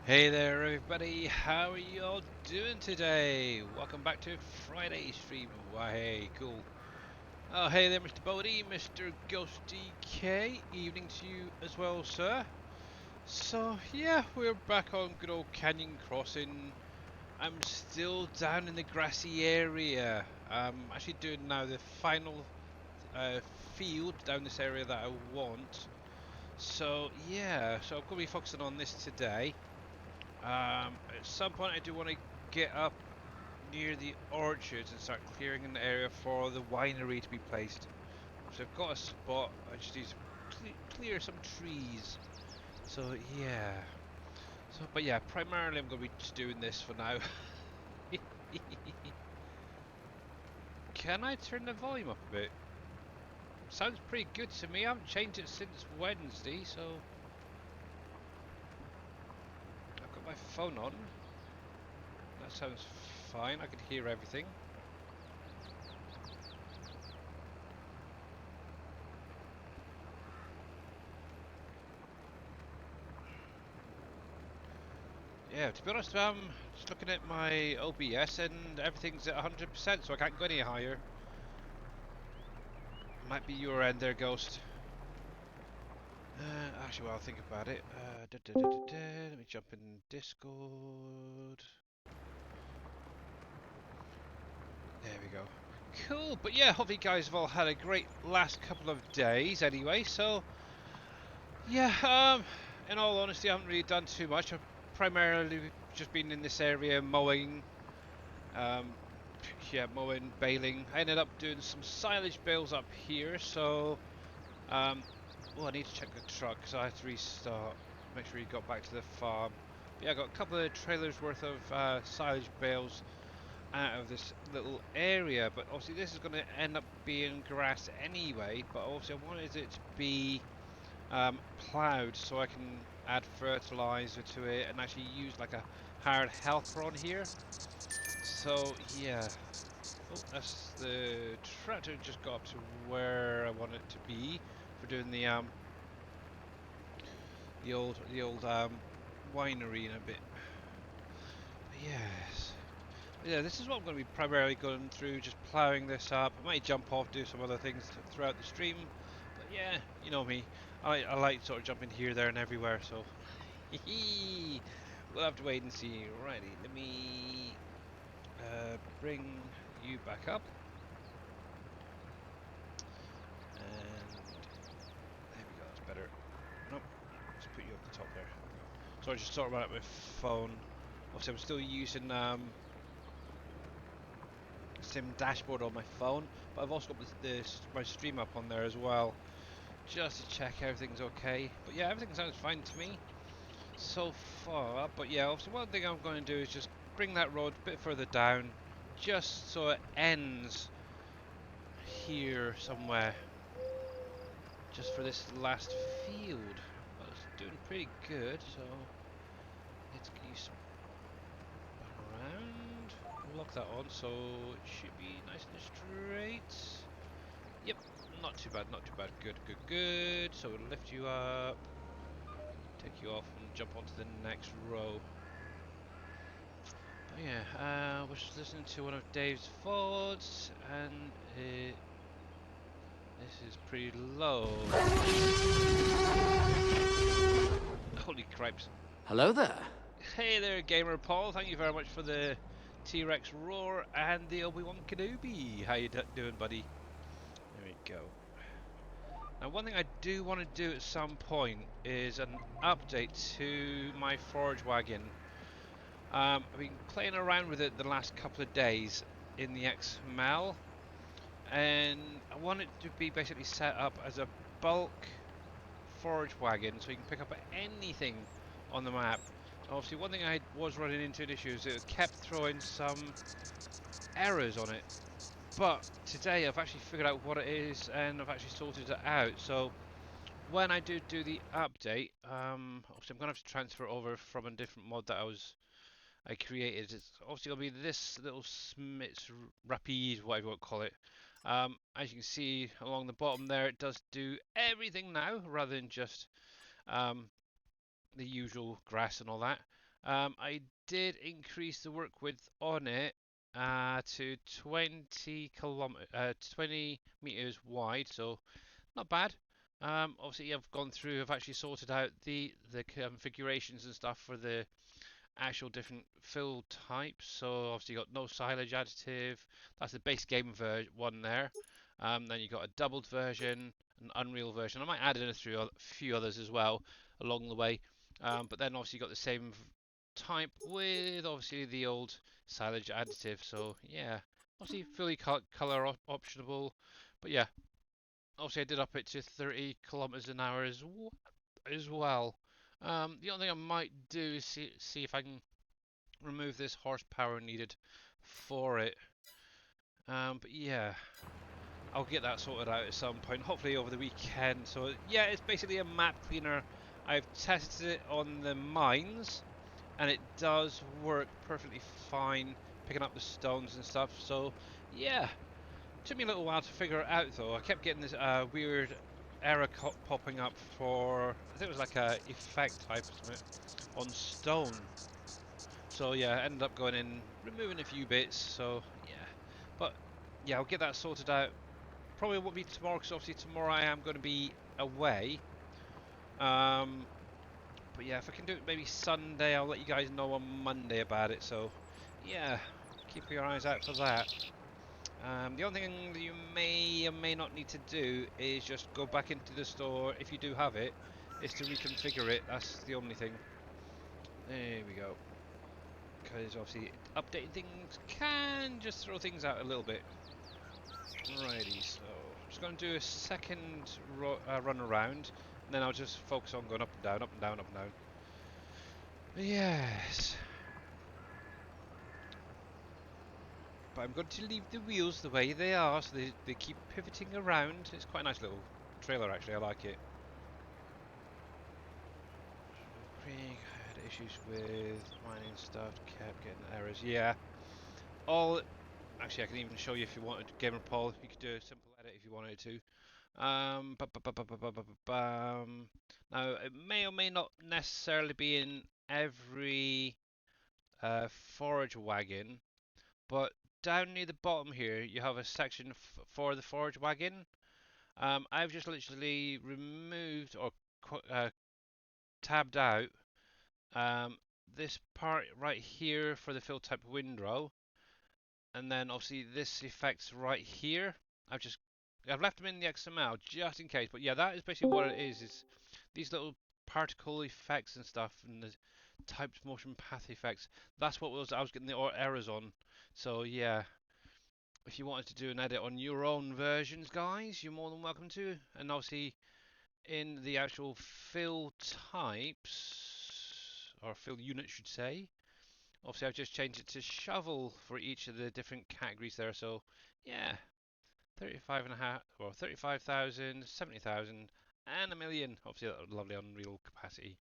Hey there, everybody. How are you all doing today? Welcome back to Friday stream. Why, hey, cool. Oh, hey there, Mr. Bodie, Mr. Ghosty K. Evening to you as well, sir. So, yeah, we're back on good old Canyon Crossing. I'm still down in the grassy area. I'm actually doing now the final field down this area that I want. So, yeah, so I'm going to be focusing on this today. At some point, I do want to get up near the orchards and start clearing an area for the winery to be placed. So I've got a spot. I just need to clear some trees. So yeah. But yeah, primarily I'm going to be just doing this for now. Can I turn the volume up a bit? Sounds pretty good to me. I haven't changed it since Wednesday, so I've got my phone on. That sounds fine. I can hear everything. Yeah, to be honest, just looking at my OBS and everything's at 100%, so I can't go any higher. Might be your end there, Ghost. Actually, while I think about it, let me jump in Discord. There we go. Cool, but yeah, hope you guys have all had a great last couple of days anyway, so yeah, in all honesty, I haven't really done too much. I've primarily just been in this area mowing. Um, yeah, mowing, baling. I ended up doing some silage bales up here, so oh, I need to check the truck because I had to restart. Make sure he got back to the farm. But yeah, I got a couple of trailers worth of silage bales out of this little area. But obviously, this is going to end up being grass anyway. But also, I wanted it to be ploughed so I can add fertilizer to it and actually use like a hired helper on here. So yeah, oh, that's the tractor just got up to where I want it to be for doing the old winery in a bit. But yes. But yeah, this is what I'm going to be primarily going through, just ploughing this up. I might jump off, do some other things throughout the stream. But yeah, you know me. I like sort of jumping here, there, and everywhere. So we'll have to wait and see. Righty, let me bring you back up. And there we go, that's better. Nope, let's put you up the top there. There we go. So I just sorted out my phone. Obviously, I'm still using Sim dashboard on my phone, but I've also got my stream up on there as well, just to check everything's okay. But yeah, everything sounds fine to me so far. But yeah, obviously, one thing I'm going to do is just bring that road a bit further down, just so it ends here somewhere, just for this last field. But it's doing pretty good, so let's get you spun around. Lock that on, so it should be nice and straight. Yep, not too bad, not too bad. Good, good, good. So we'll lift you up, take you off, and jump onto the next row. But yeah, I was listening to one of Dave's VODs, and this is pretty low. Holy cripes. Hello there. Hey there, Gamer Paul. Thank you very much for the T-Rex roar and the Obi-Wan Kenobi. How you doing, buddy? There we go. Now, one thing I do want to do at some point is an update to my forage wagon. I've been playing around with it the last couple of days in the XML, and I want it to be basically set up as a bulk forage wagon so you can pick up anything on the map. Obviously, one thing I was running into an issue is it kept throwing some errors on it. But today I've actually figured out what it is and I've actually sorted it out. So when I do the update, obviously I'm gonna have to transfer it over from a different mod that I created. It's obviously gonna be this little Smith's Rapide, whatever you want to call it. As you can see along the bottom there, it does do everything now rather than just um, the usual grass and all that. I did increase the work width on it to 20 meters wide, so not bad. Obviously, I've gone through. I've actually sorted out the configurations and stuff for the actual different fill types. So obviously, you got no silage additive. That's the base game one there. Then you got a doubled version, an Unreal version. I might add in a few others as well along the way. But then obviously you got the same type with obviously the old silage additive. So yeah, obviously fully color optionable. But yeah, obviously I did up it to 30 kilometers an hour as well. The only thing I might do is see if I can remove this horsepower needed for it. But yeah, I'll get that sorted out at some point, hopefully over the weekend. So yeah, it's basically a map cleaner. I've tested it on the mines, and it does work perfectly fine, picking up the stones and stuff. So yeah, took me a little while to figure it out though. I kept getting this weird error popping up for, I think it was like a effect type or something on stone. So yeah, I ended up going in, removing a few bits. So yeah, but yeah, I'll get that sorted out. Probably won't be tomorrow because obviously tomorrow I am going to be away. But yeah, if I can do it maybe Sunday, I'll let you guys know on Monday about it. So yeah, keep your eyes out for that. The only thing that you may or may not need to do is just go back into the store if you do have it, is to reconfigure it. That's the only thing. There we go. Because obviously updating things can just throw things out a little bit. Righty, so just going to do a second run around, and then I'll just focus on going up and down, up and down, up and down. Yes. But I'm going to leave the wheels the way they are, so they keep pivoting around. It's quite a nice little trailer, actually. I like it. Craig had issues with mining stuff, kept getting errors. Yeah. All. Actually, I can even show you if you wanted. Gamer Paul, you could do a simple edit if you wanted to. Now, it may or may not necessarily be in every forage wagon, but down near the bottom here, you have a section for the forage wagon. I've just literally removed or tabbed out this part right here for the fill type window, and then obviously this effects right here. I've left them in the XML just in case, but yeah, that is basically what it is. Is these little particle effects and stuff, and the typed motion path effects. That's what I was getting the errors on. So yeah, if you wanted to do an edit on your own versions, guys, you're more than welcome to. And obviously, in the actual fill types, or fill unit, should say. Obviously, I've just changed it to shovel for each of the different categories there. So yeah, 35 and a half, well, 35,000, 70,000, and a million. Obviously, that lovely Unreal capacity.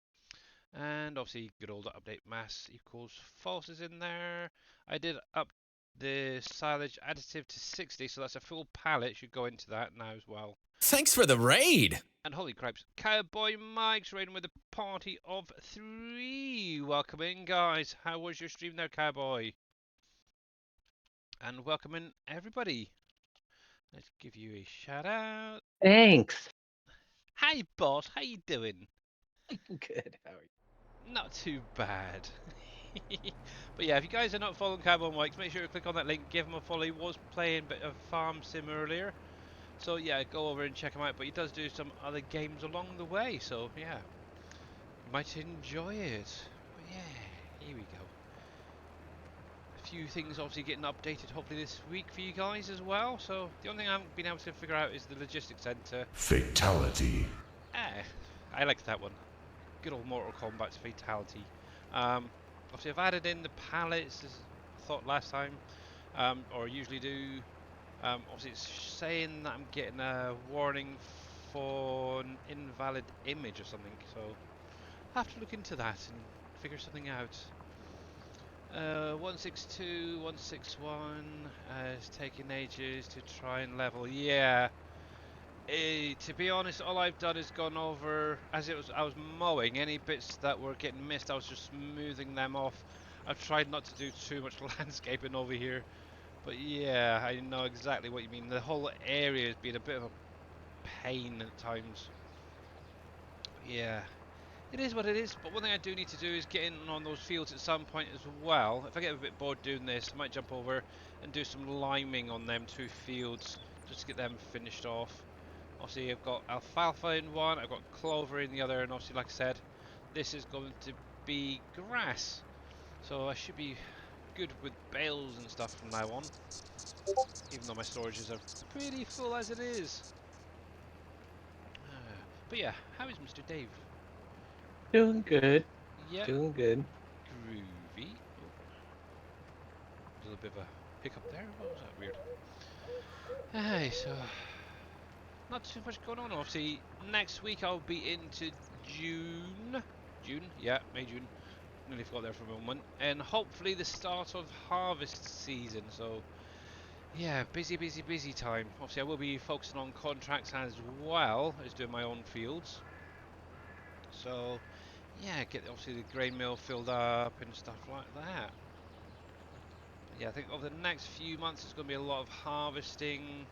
And obviously, good old update mass equals false is in there. I did up the silage additive to 60, so that's a full pallet. Should go into that now as well. Thanks for the raid! And holy cripes, Cowboy Mike's raiding with a party of 3. Welcome in, guys. How was your stream there, Cowboy? And welcome in, everybody. Let's give you a shout out. Thanks. Hi, boss. How you doing? Good. How are you? Not too bad. But yeah, if you guys are not following Cowboy Mike's, make sure to click on that link, give him a follow. He was playing a bit of Farm Sim earlier. So yeah, go over and check him out. But he does do some other games along the way. So yeah, you might enjoy it. But yeah, here we go. A few things obviously getting updated hopefully this week for you guys as well. So the only thing I haven't been able to figure out is the logistics center. Fatality. I like that one. Good old Mortal Kombat's fatality. Obviously I've added in the pallets as I thought last time, or usually do. Obviously it's saying that I'm getting a warning for an invalid image or something, so I'll have to look into that and figure something out. 162, 161 is taking ages to try and level. Yeah, To be honest, all I've done is gone over as I was mowing any bits that were getting missed. I was just smoothing them off. I've tried not to do too much landscaping over here, but yeah, I know exactly what you mean. The whole area has been a bit of a pain at times. Yeah, it is what it is. But one thing I do need to do is get in on those fields at some point as well. If I get a bit bored doing this, I might jump over and do some liming on them 2 fields just to get them finished off. Obviously, I've got alfalfa in one, I've got clover in the other, and obviously, like I said, this is going to be grass. So I should be good with bales and stuff from now on, even though my storages are pretty full as it is. But yeah, how is Mr. Dave? Doing good. Yeah, Doing good. groovy. Oh, a little bit of a hiccup there. What was that weird? Hey, so not too much going on. Obviously, next week I'll be into June. June? Yeah, May, June. Nearly forgot there for a moment. And hopefully the start of harvest season. So, yeah, busy, busy, busy time. Obviously, I will be focusing on contracts as well as doing my own fields. So, yeah, get obviously the grain mill filled up and stuff like that. Yeah, I think over the next few months it's going to be a lot of harvesting.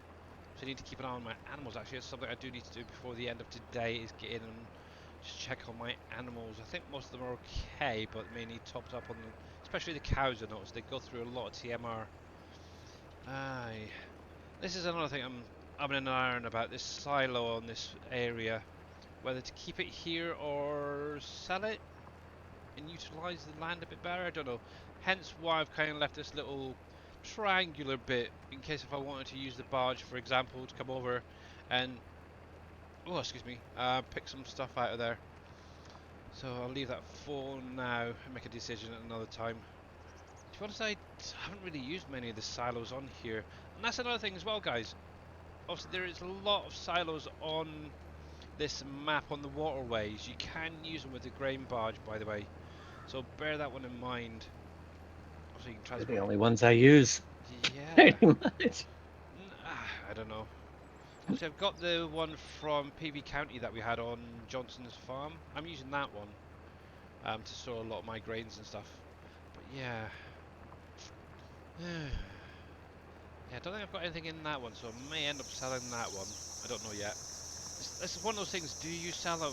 So I need to keep an eye on my animals. Actually, it's something I do need to do before the end of today is get in and just check on my animals. I think most of them are okay, but may need topped up on them. Especially the cows, I noticed they go through a lot of TMR. Aye. This is another thing I'm in an iron about, this silo on this area. Whether to keep it here or sell it and utilise the land a bit better, I don't know. Hence why I've kind of left this little triangular bit in case if I wanted to use the barge, for example, to come over and, oh, excuse me, pick some stuff out of there. So I'll leave that for now and make a decision at another time. To be honest, I haven't really used many of the silos on here. And that's another thing as well, guys. Obviously, there is a lot of silos on this map on the waterways. You can use them with the grain barge, by the way. So bear that one in mind. Obviously, you can They're the transport. only ones I use. Yeah. Pretty much. I don't know. Obviously, I've got the one from PV County that we had on Johnson's farm. I'm using that one to store a lot of my grains and stuff. But yeah. Yeah, I don't think I've got anything in that one, so I may end up selling that one. I don't know yet. It's one of those things, do you sell them?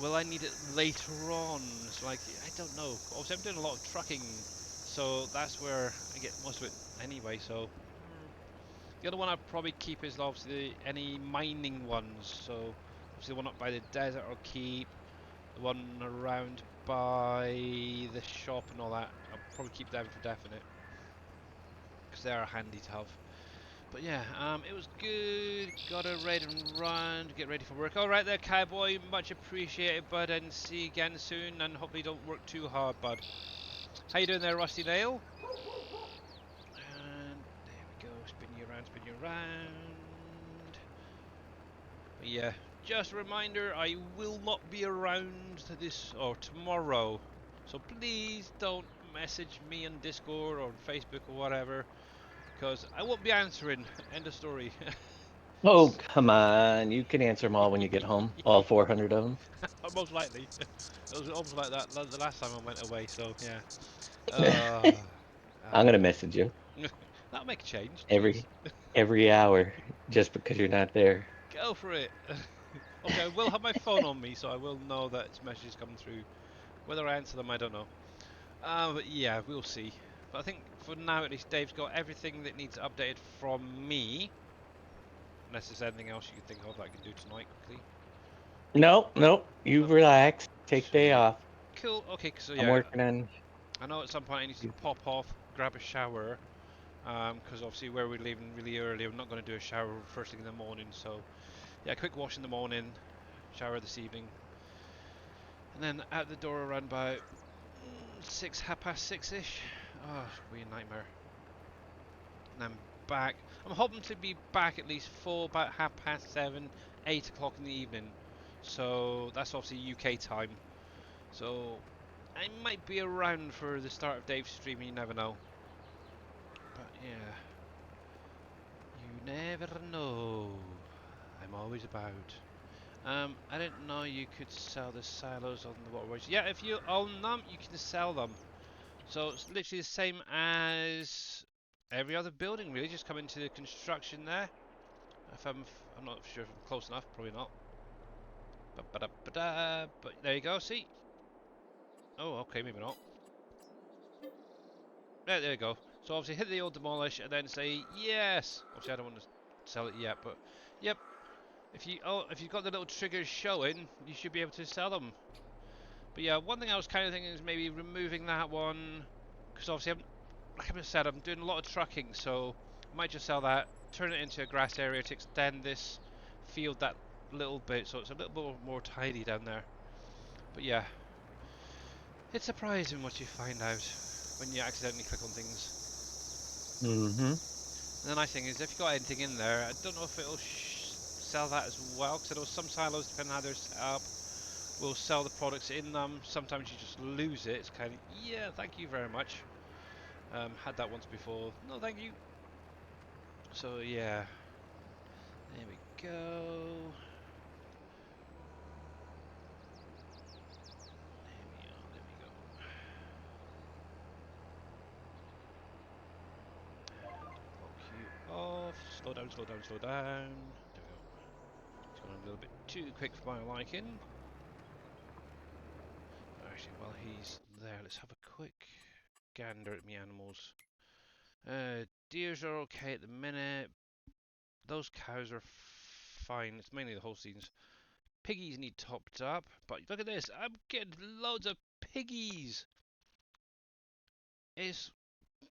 Will I need it later on? It's like, I don't know. Obviously, I'm doing a lot of trucking, so that's where I get most of it anyway, so... The other one I'd probably keep is obviously any mining ones, so obviously the one up by the desert I'll keep, the one around by the shop and all that, I'll probably keep them for definite, because they are handy to have. But yeah, it was good. Got to ready and run, get ready for work. All right there, cowboy. Much appreciated, bud, and see you again soon. And hopefully, don't work too hard, bud. How you doing there, Rusty Nail? And there we go. Spin you around, spin you around. But yeah, just a reminder, I will not be around this or tomorrow, so please don't message me on Discord or Facebook or whatever, because I won't be answering. End of story. Oh, come on. You can answer them all when you get home. All 400 of them. Most likely. It was almost like that the last time I went away, so yeah. Uh, I'm gonna aye. message you That'll make a change, jeez. every every hour just because you're not there. Go for it. Obviously, I will have my phone on me, so I will know that it's messages coming through. Whether I answer them, I don't know. But yeah, we'll see. But I think for now, at least, Dave's got everything that needs updated from me. Unless there's anything else you can think of that I can do tonight quickly. Nope, nope. You Nope. relax. Take day Sweet. off. Cool. Okay, so I'm yeah, working on. I know at some point I need to pop off, grab a shower. Because obviously where we're leaving really early, I'm not going to do a shower first thing in the morning. So yeah, quick wash in the morning, shower this evening, and then out the door around about 6:30 ish. Oh, be a nightmare. And I'm back. I'm hoping to be back at least for about 7:30, 8 o'clock in the evening. So that's obviously UK time. So I might be around for the start of Dave's stream. You never know. But yeah, you never know. I'm always about. I didn't know you could sell the silos on the waterways. Yeah, if you own them, you can sell them. So it's literally the same as every other building, really. Just come into the construction there. If I'm not sure if I'm close enough. Probably not. But there you go. See? Oh, okay, maybe not. There you go. So obviously hit the old demolish and then say yes. Obviously I don't want to sell it yet, but yep. If you've got the little triggers showing, you should be able to sell them. But yeah, one thing I was kind of thinking is maybe removing that one, because obviously like I said, I'm doing a lot of trucking, so I might just sell that, turn it into a grass area to extend this field that little bit, so it's a little bit more tidy down there. But yeah, it's surprising what you find out when you accidentally click on things. Mm-hmm. And the nice thing is, if you've got anything in there, I don't know if it'll sell that as well, because I know some silos, depending on how they're set up, will sell the products in them. Sometimes you just lose it. It's kind of, yeah, thank you very much. Had that once before. No, thank you. So yeah, there we go. There we go. And lock you off. Slow down, slow down, slow down. There we go. It's going a little bit too quick for my liking. Actually, while he's there, let's have a quick gander at me animals. Deers are okay at the minute. Those cows are fine. It's mainly the Holsteins. Piggies need topped up, but look at this. I'm getting loads of piggies. It's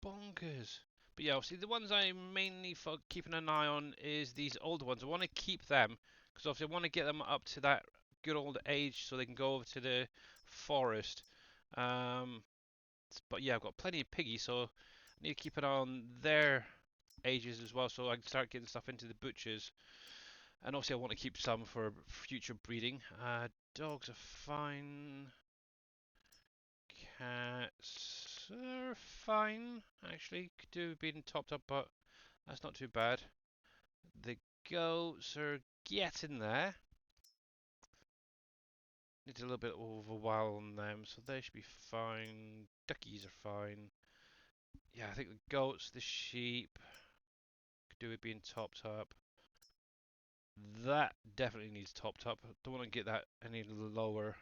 bonkers. But yeah, obviously the ones I'm mainly for keeping an eye on is these older ones. I want to keep them because obviously I want to get them up to that good old age so they can go over to the forest. But yeah, I've got plenty of piggies, so I need to keep an eye on their ages as well, so I can start getting stuff into the butchers. And obviously I want to keep some for future breeding. Dogs are fine. Cats are fine, actually. Could do being topped up, but that's not too bad. The goats are getting there. Need a little bit of a while on them, so they should be fine. Duckies are fine. Yeah, I think the goats, the sheep, could do with being topped up. That definitely needs topped up. Don't want to get that any lower.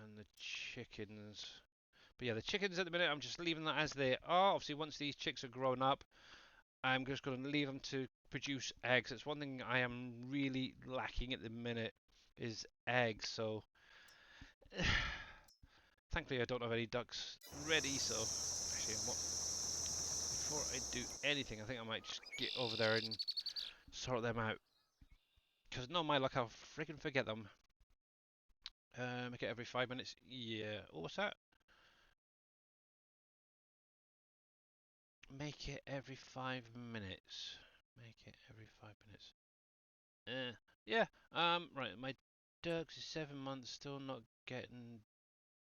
And the chickens. But yeah, the chickens at the minute, I'm just leaving that as they are. Obviously, once these chicks are grown up, I'm just going to leave them to produce eggs. It's one thing I am really lacking at the minute is eggs. So, thankfully, I don't have any ducks ready. So, actually, before I do anything, I think I might just get over there and sort them out. Because no, my luck, I'll freaking forget them. Make it every 5 minutes. Yeah. Oh, what's that? Make it every 5 minutes. Make it every 5 minutes. Yeah. Right. My ducks is 7 months, still not getting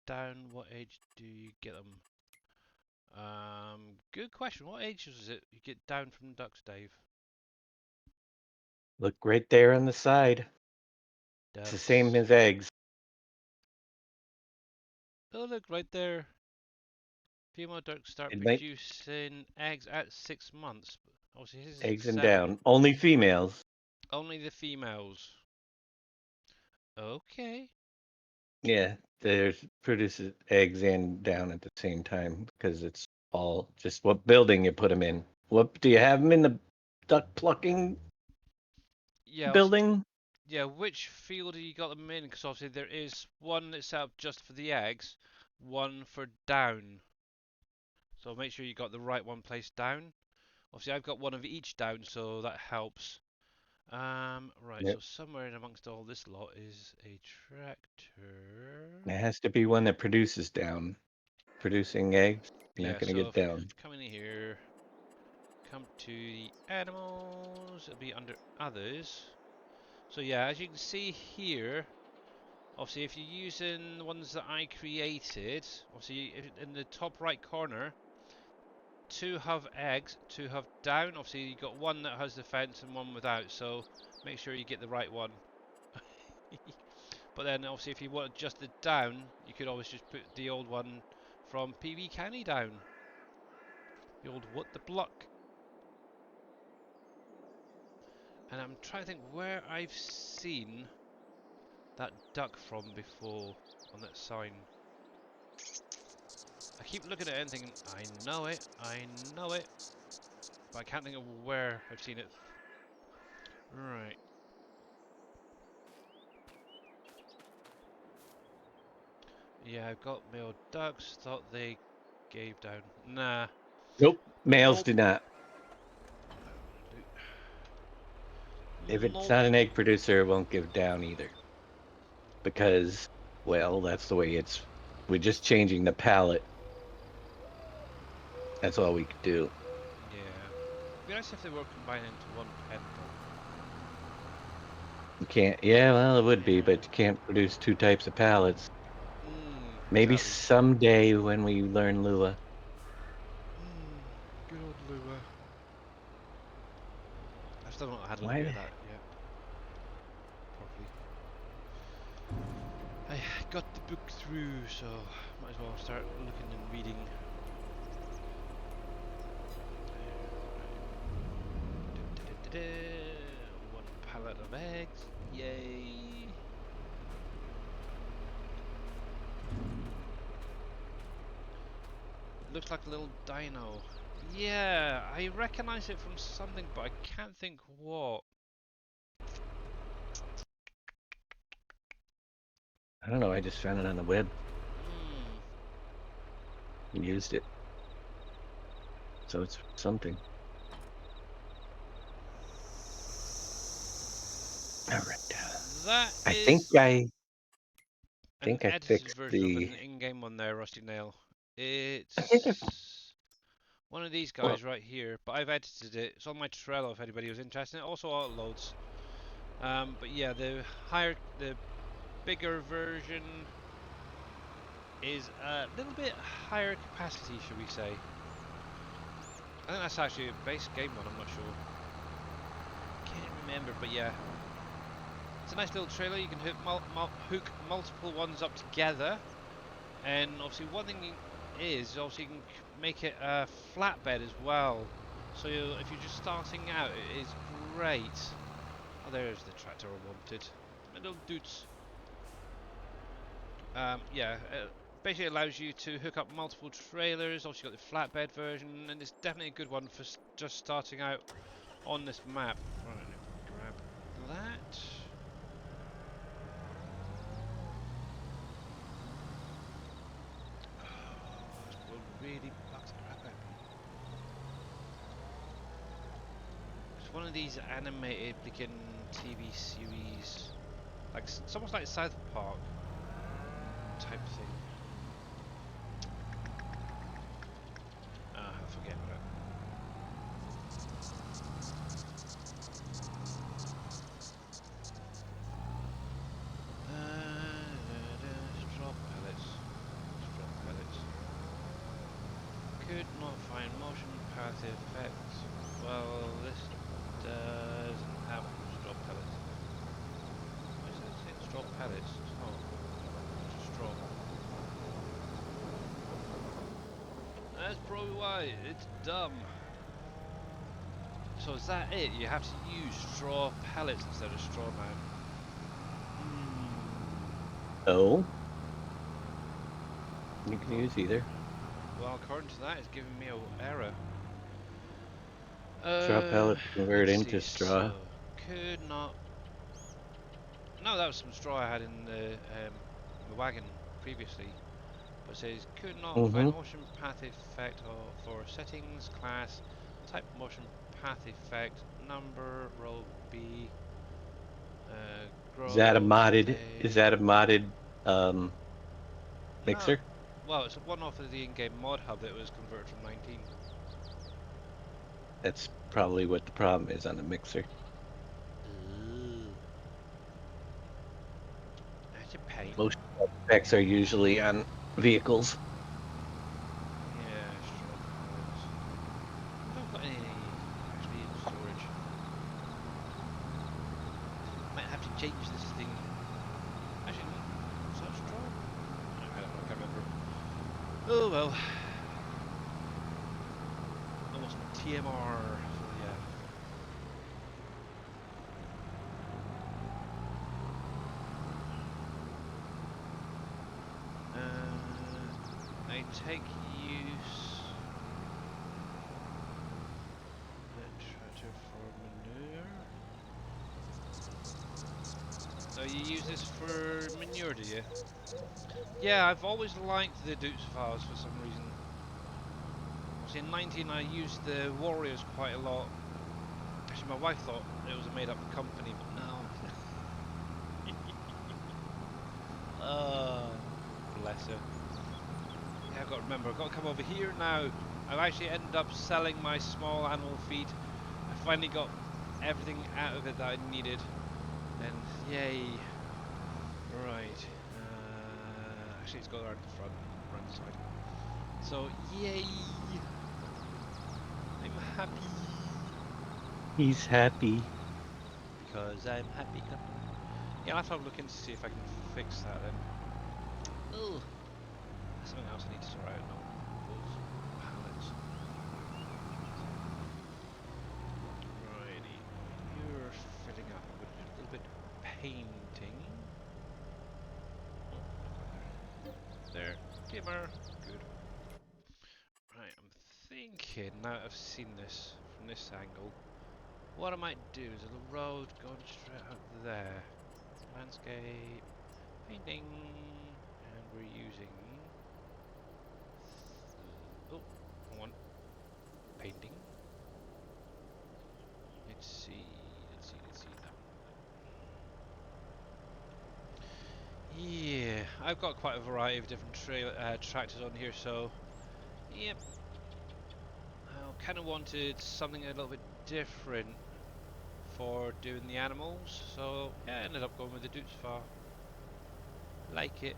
down. What age do you get them? Good question. What age is it you get down from ducks, Dave? Look right there on the side. It's the same Ducks. as eggs. Oh, look right there. Female ducks start It might producing eggs at 6 months. Obviously, his is at eggs and 7. down. Only females. Only the females. Okay. Yeah, there's produces eggs and down at the same time because it's all just what building you put them in. What do you have them in the duck plucking Yeah, building? yeah, which field have you got them in? Because obviously there is one that's set up just for the eggs, one for down. So make sure you got the right one placed down. Obviously I've got one of each down, so that helps. Right, so Yep. somewhere in amongst all this lot is a tractor. It has to be one that produces down. Producing eggs, you're not Yeah, gonna so get if down. come in here, come to the animals, it'll be under others. So yeah, as you can see here, obviously, if you're using the ones that I created, obviously in the top right corner, two have eggs, two have down. Obviously, you got one that has the fence and one without, so make sure you get the right one. But then, obviously, if you want just the down, you could always just put the old one from PB County down. The old what the block. And I'm trying to think where I've seen that duck from before on that sign. I keep looking at it and thinking, I know it, but I can't think of where I've seen it. Right. Yeah, I've got male ducks, thought they gave down. Nah. Nope. Males Nope. do not. If it's Nope. not an egg producer, it won't give down either. Because, well, that's the way it's. We're just changing the palette. That's all we could do. Yeah. It'd be nice if they were combined into one pen though. You can't. Yeah, well, it would be, Yeah. but you can't produce two types of palettes. Maybe Exactly. someday when we learn Lua. Good old Lua. I've still not had a look Why? at that yet. Properly. I got the book through, so might as well start looking and reading. One pallet of eggs. Yay! Looks like a little dino. Yeah, I recognise it from something, but I can't think what. I don't know. I just found it on the web and used it. So it's something. Alright. That I is think I an I edited fixed version of the. an in-game one there, Rusty Nail. I think I. It's one of these Well, guys right here, but I've edited it. It's on my Trello if anybody was interested. It also uploads. But yeah, the bigger version is a little bit higher capacity, should we say? I think that's actually a base game one. I'm not sure. Can't remember, but yeah, it's a nice little trailer. You can hook multiple ones up together, and obviously one thing is obviously you can make it a flatbed as well. So if you're just starting out, it is great. Oh, there's the tractor I wanted. My little dudes. Yeah, basically allows you to hook up multiple trailers. Obviously, you've got the flatbed version, and it's definitely a good one for just starting out on this map. Right, grab that. This will really bugs the crap out of me. It's one of these animated freaking TV series, like it's almost like South Park type thing. I forget about it. Straw pellets. Straw pellets. Could not find motion path effects. Well, this doesn't have straw pellets in it. Why is it saying straw pellets? It's not. It's just straw. That's probably why. It's dumb. So is that it? You have to use straw pellets instead of straw now. Oh. You can use either. Well, according to that, it's giving me an error. Straw pellet convert Let's into see. straw. So could not. No, that was some straw I had in the wagon previously. But it says could not Mm-hmm. find motion path effect for settings class type motion path effect number row B Is that a grow modded? Is stay. that a modded No, mixer? well it's one off of the in-game mod hub that was converted from 19. That's probably what the problem is on the mixer. Ooh. That's a pain. Most specs are usually on vehicles. Yeah, straw pellets. change this thing. Actually, no. Was that straw? I don't know, I can't remember. Oh well. Almost TMR, so yeah. I take use the tractor for manure. So you use this for manure, do you? Yeah, I've always liked the Dutz files for some reason. See, in 19 I used the Warriors quite a lot. Actually, my wife thought it was a made-up company, but no. Oh, bless her. Yeah, I've got to remember, I've got to come over here now. I've actually ended up selling my small animal feed. I finally got everything out of it that I needed. And yay. Right. Actually, it's got around the front, around the side. So, yay. I'm happy. He's happy. Because I'm happy. Yeah, I'll have to have a look in to see if I can fix that then. Oh, something else I need to sort out now. Those pallets. Righty. You're filling up. I'm going to do a little bit painting. Oh, there. Dimmer. Good. Right, I'm thinking, now I've seen this from this angle, what I might do is a little road going straight out there. Landscape, painting, and we're using, oh, wrong one, painting. Let's see, that one. Yeah, I've got quite a variety of different tractors on here, so, yep. I kind of wanted something a little bit different for doing the animals, so yeah, I ended up going with the Dutz Far. Like it.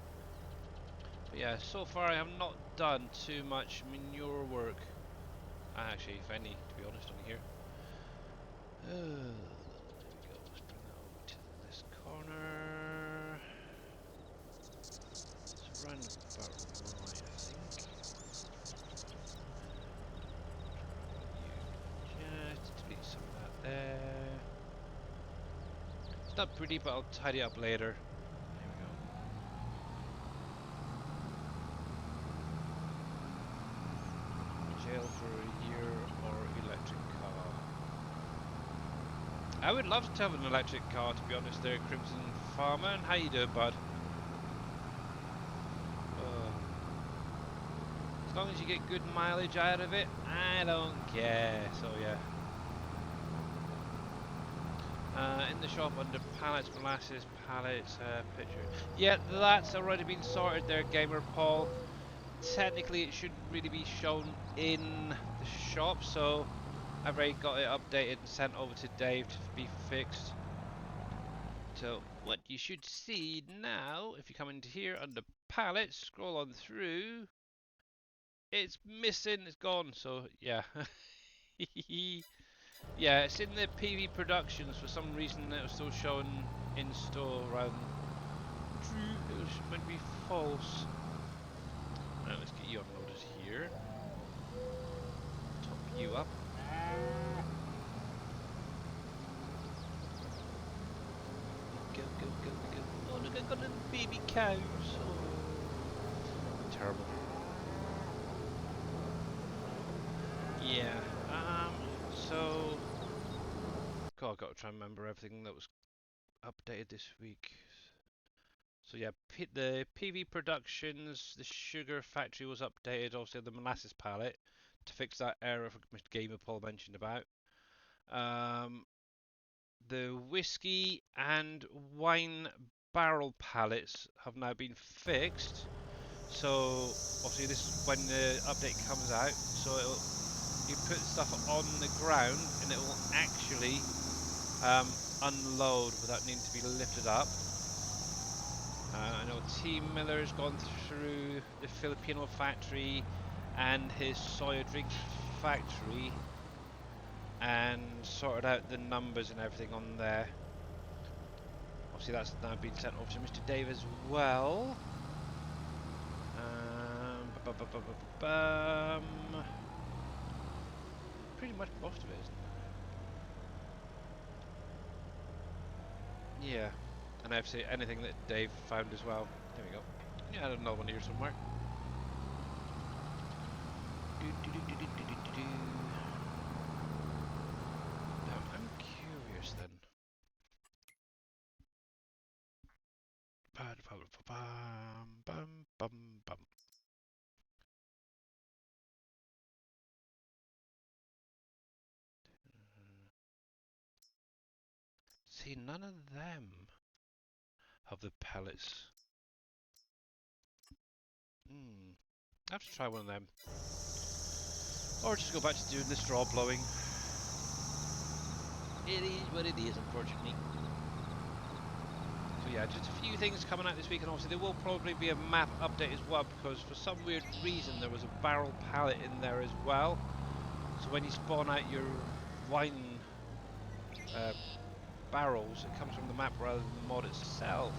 But yeah, so far I have not done too much manure work. Actually, if any, to be honest, on here. There we go, let's bring that over to this corner. It's run about right, I think. Just delete some of that there. It's not pretty, but I'll tidy up later. There we go. Jail for a year or electric car. I would love to have an electric car, to be honest there, Crimson Farmer. And how you doing, bud? As long as you get good mileage out of it, I don't care. So yeah. In the shop under pallets, molasses, pallets, picture. Yeah, that's already been sorted there, Gamer Paul. Technically, it shouldn't really be shown in the shop, so I've already got it updated and sent over to Dave to be fixed. So what you should see now, if you come into here under pallets, scroll on through, it's missing, it's gone. So yeah. Yeah, it's in the PV Productions. For some reason it was still showing in store rather than true. It was meant to be false. Right, let's get you unloaded here. Top you up. Go, go, go, go. Oh, look, I got little baby cows. Oh. Terrible. Yeah. So. God, I've got to try and remember everything that was updated this week. So yeah, the PV Productions, the sugar factory was updated, also the molasses pallet to fix that error Mr. Gamer Paul mentioned about. The whiskey and wine barrel pallets have now been fixed. So obviously this is when the update comes out. So you put stuff on the ground and it will actually unload without needing to be lifted up. I know T Miller's gone through the Filipino factory and his soya drinks factory and sorted out the numbers and everything on there. Obviously that's now been sent off to Mr. Dave as well. Pretty much most of it, isn't it? Yeah. And I've seen anything that Dave found as well. There we go. Yeah, I had another one here somewhere. Now, I'm curious then. Bum, bum, bum. See, none of them have the pellets. I have to try one of them. Or just go back to doing the straw blowing. It is what it is, unfortunately. So yeah, just a few things coming out this week, and obviously there will probably be a map update as well, because for some weird reason there was a barrel pallet in there as well. So when you spawn out your wine barrels, it comes from the map rather than the mod itself,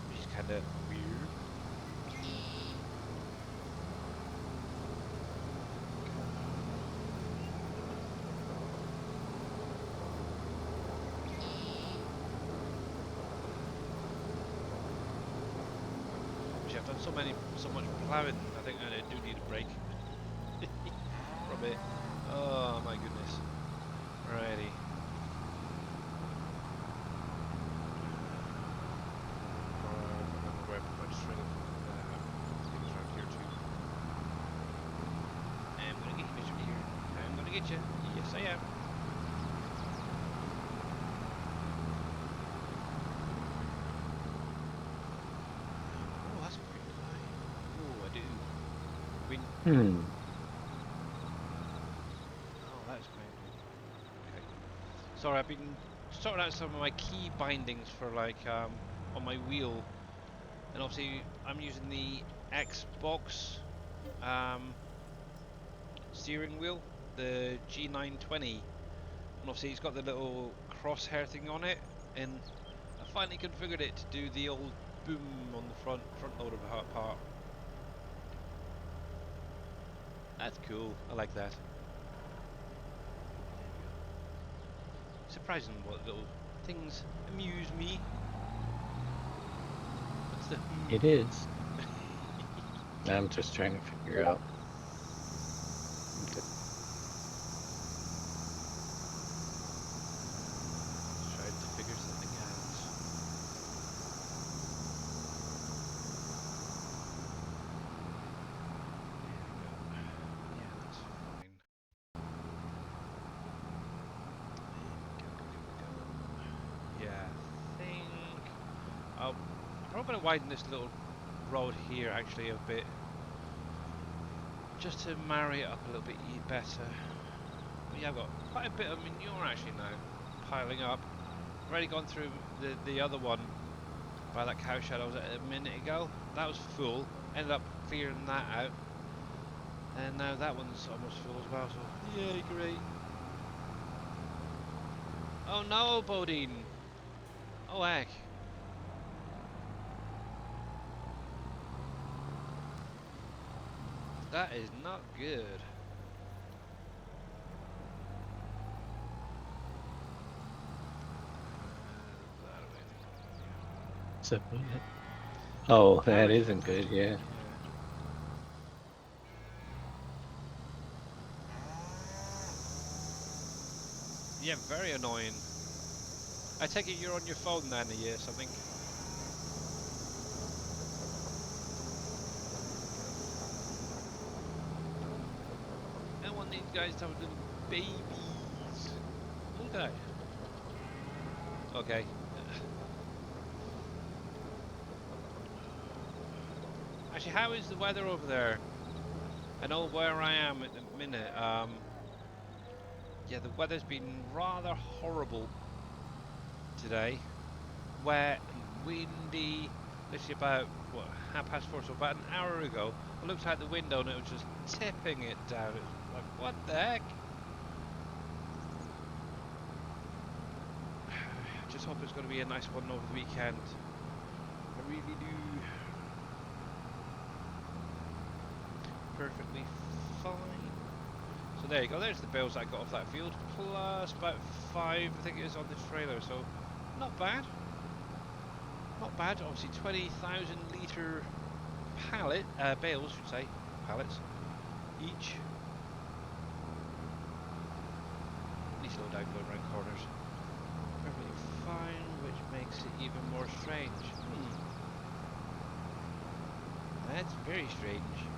which is kind of weird. I've done so much ploughing, I think I do need a break from it. Oh my goodness. Alrighty. Grab a bunch string of things around here too. I'm gonna get you, Mr. Deer. I'm gonna get you. Yes, I am. Hmm. Oh, that's great. Okay. Sorry, I've been sorting out some of my key bindings for like on my wheel, and obviously I'm using the Xbox steering wheel, the G920, and obviously it's got the little crosshair thing on it, and I finally configured it to do the old boom on the front loader part. That's cool. I like that. Surprising what little things amuse me. What's the? It is. I'm just trying to figure out. Trying to figure something out. Yeah, that's fine. Yeah, I think I'm probably going to widen this little road here actually a bit, just to marry it up a little bit better. But yeah, I've got quite a bit of manure actually now piling up. I've already gone through the other one by that cow shed I was at a minute ago. That was full. Ended up clearing that out, and now that one's almost full as well. So yay, great. Oh no, Bodine. Oh heck. That is not good. So, oh, that isn't good. Yeah. Yeah, very annoying. I take it you're on your phone then, or something. I want these guys to have little babies. Look at that. Okay. Actually, how is the weather over there? I know where I am at the minute. Yeah, the weather's been rather horrible today. Wet and windy. Literally about, what, 4:30, so about an hour ago, I looked out the window and it was just tipping it down. It was like, what the heck? just hope it's going to be a nice one over the weekend. I really do. Perfectly fine. So there you go, there's the bales I got off that field, plus about 5, I think it is, on the trailer, so not bad. Not bad, obviously 20,000 litre pallet, bales should say, pallets, each. Need to slow down going around corners. Perfectly fine, which makes it even more strange. That's very strange.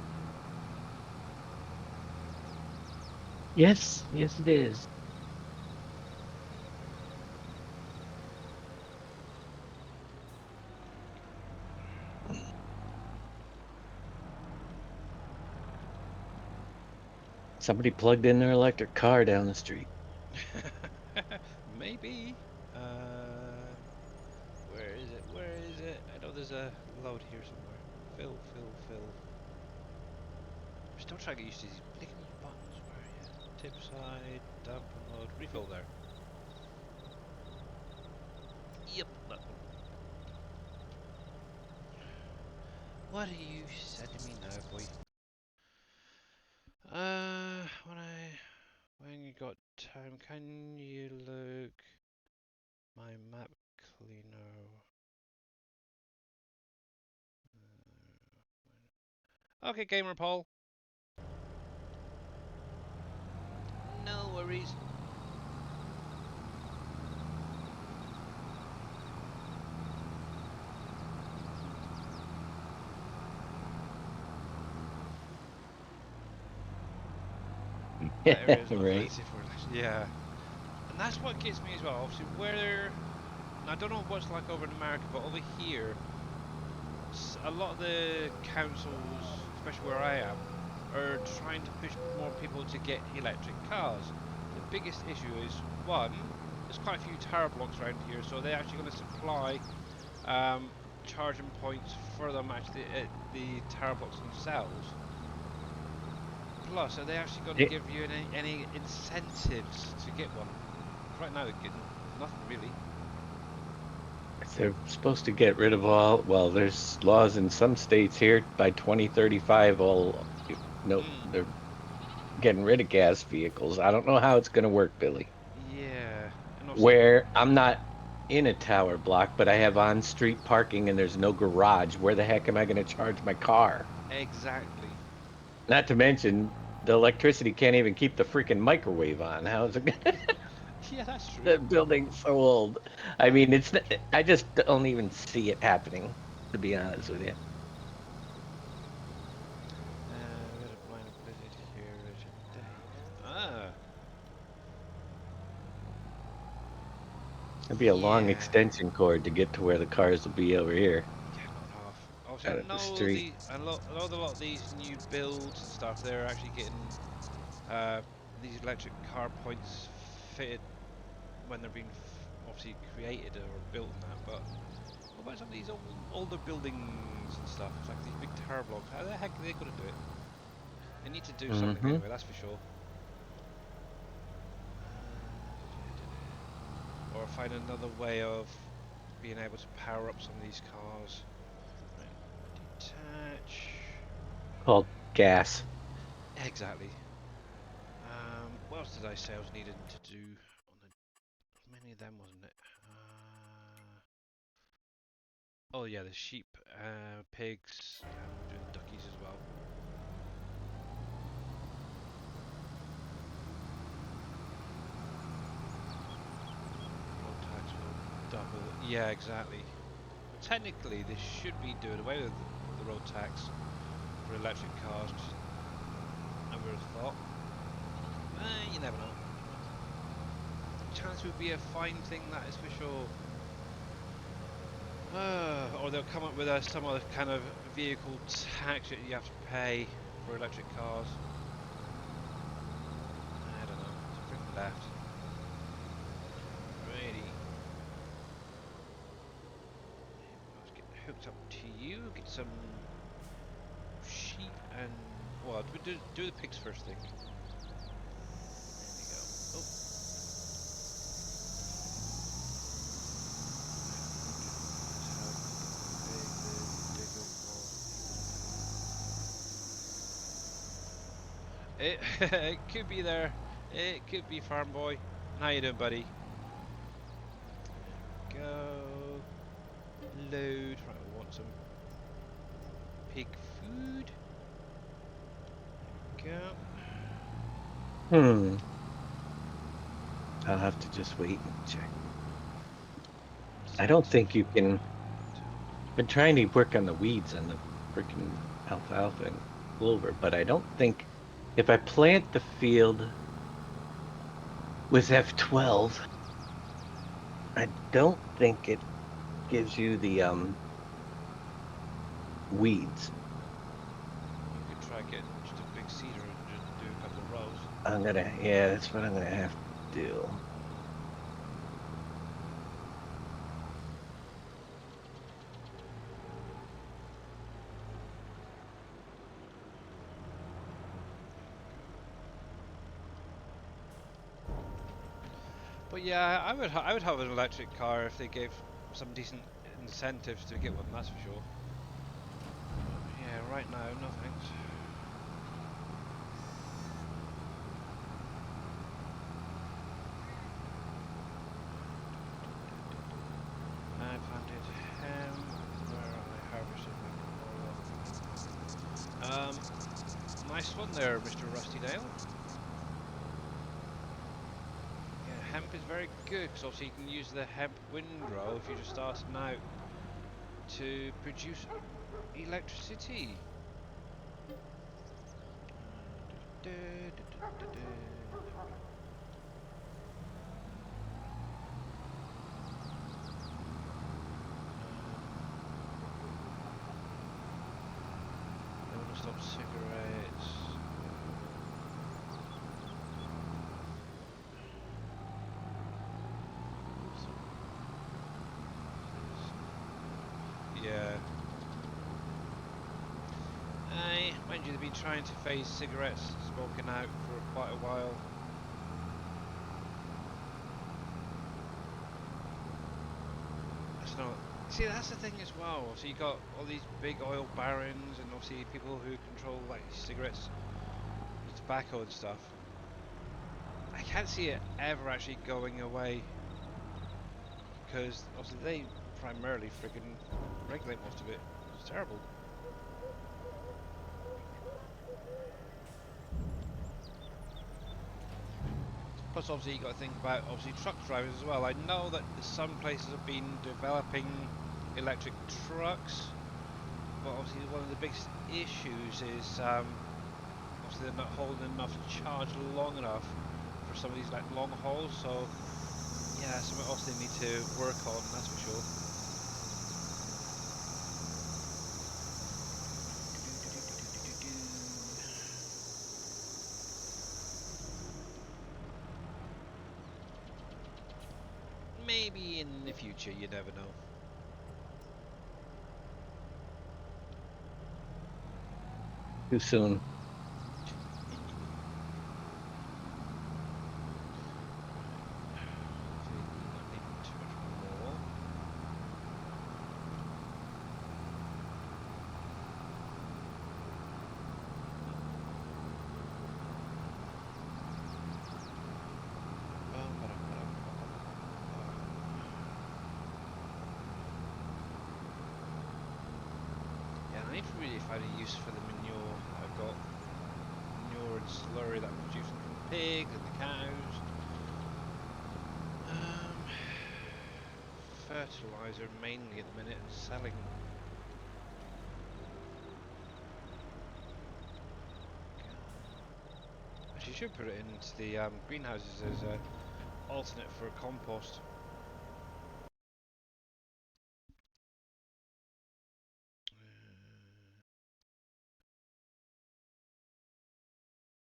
Yes, yes, it is. Somebody plugged in their electric car down the street. Maybe. Where is it? Where is it? I know there's a load here somewhere. Fill, fill, fill. I'm still trying to get used to these blinking buttons. Where are you? Tip side, dump mode, refill there. Yep, that one. What are you sending me now, boy? When you got time, can you look my map cleaner? Okay, Gamer Paul. No worries. That area is not Right. fancy for election. Yeah, and that's what gets me as well. Obviously, where I don't know what's like over in America, but over here, a lot of the councils, especially where I am, are trying to push more people to get electric cars. The biggest issue is one, there's quite a few tower blocks around here, so they're actually going to supply charging points for them actually at the tower blocks themselves. Plus, are they actually going to give you any incentives to get one? Right now they're getting nothing really. They're supposed to get rid of all, well, there's laws in some states here by 2035, they're getting rid of gas vehicles. I don't know how it's going to work, Billy. Yeah, and obviously, Where I'm not in a tower block, but I have on-street parking and there's no garage. Where the heck am I going to charge my car? exactly. Not to mention, the electricity can't even keep the freaking microwave on. How is it going Yeah, that's true. The building's so old. I mean, I just don't even see it happening, to be honest with you. Red of minor blizzard here today. Ah, It'd be a long yeah. extension cord to get to where the cars will be over here, Yeah, not half. Obviously, out I at the know street. I know a lot of these new builds and stuff. They're actually getting uh, these electric car points fitted when they're being obviously created or built and that. But what about some of these older buildings and stuff? It's like these big tower blocks. How the heck are they going to do it? They need to do something Mm-hmm. anyway. That's for sure. Or find another way of being able to power up some of these cars. Right, detach. Called gas. Exactly. What else did I say I was needing to do on the? Many of them, wasn't it? Oh yeah, the sheep, pigs, and we're doing duckies as well. Road tax will double. Yeah, exactly. Technically, this should be doing away with the road tax for electric cars. I would have thought. You never know. Chance would be a fine thing, that is for sure. Or they'll come up with some other kind of vehicle tax that you have to pay for electric cars. I don't know. It's pretty left. Really. Let's get hooked up to you. Get some sheep and well, do the pigs first thing. There we go. Oh. It could be there. It could be farm boy. How you doing, buddy? Go. Load. Right, we want some pig food. Go. I'll have to just wait and check. I don't think you can. Been trying to work on the weeds on the freaking alfalfa and clover, but I don't think if I plant the field with F12, I don't think it gives you the weeds. You could try getting just a big seeder and just do a couple of rows. Yeah, that's what I'm gonna have to do. But yeah, I would have an electric car if they gave some decent incentives to get one. That's for sure. Yeah, right now, no thanks. I planted ham. Where am I harvesting my oil? Nice one there, Mr. Rusty Dale. Yeah, hemp is very good because obviously you can use the hemp windrow if you're just starting out to produce electricity. I want to stop cigarettes. Yeah. Mind you, they've been trying to phase cigarettes smoking out for quite a while. That's not. See, that's the thing as well. So you got all these big oil barons, and obviously people who control like cigarettes, tobacco and stuff. I can't see it ever actually going away because obviously they primarily friggin' regulate most of it. It's terrible. Plus, obviously, you got to think about obviously truck drivers as well. I know that some places have been developing electric trucks, but obviously one of the biggest issues is obviously they're not holding enough charge long enough for some of these like long hauls. So yeah, something else they need to work on. That's for sure. Maybe in the future, you never know. Too soon. I need to really find a use for the manure I've got. Manure and slurry that I'm producing from the pigs and the cows. Fertilizer mainly at the minute and selling. Actually, should put it into the greenhouses as an alternate for compost.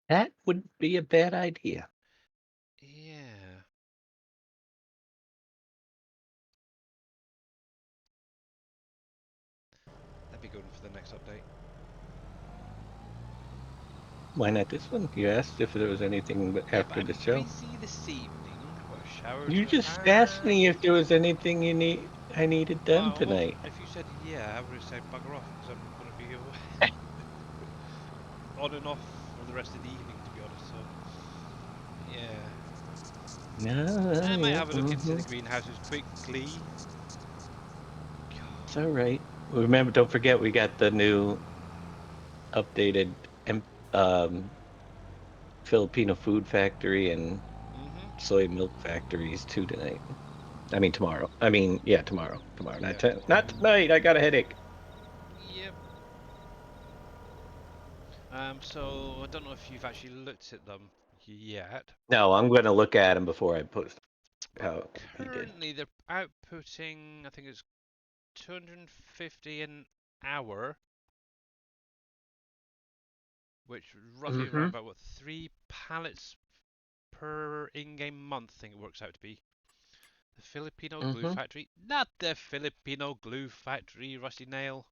That wouldn't be a bad idea. Yeah. That'd be good for the next update. Why not this one? You asked if there was anything Yeah, but after I'm the show. busy this evening. I've got a shower You to just asked have. me if there was anything I needed done Well, tonight. if you said yeah, I would have said bugger off because I'm going to be away on and off for the rest of the evening. Yeah. No, I might have a look into the mhm. greenhouses quickly. It's all right. Remember, don't forget we got the new updated um, Filipino food factory and Mm-hmm. soy milk factories too tonight. I mean tomorrow. I mean, yeah, tomorrow. Tomorrow, Yeah, not tomorrow. tonight. I got a headache. Yep. So I don't know if you've actually looked at them yet, No, I'm going to look at him before I post but how he did. currently they're outputting, I think it's 250 an hour, which roughly around Mm-hmm. about what 3 pallets per in-game month. I think it works out to be. The Filipino glue Mm-hmm. factory, not the Filipino glue factory, Rusty Nail.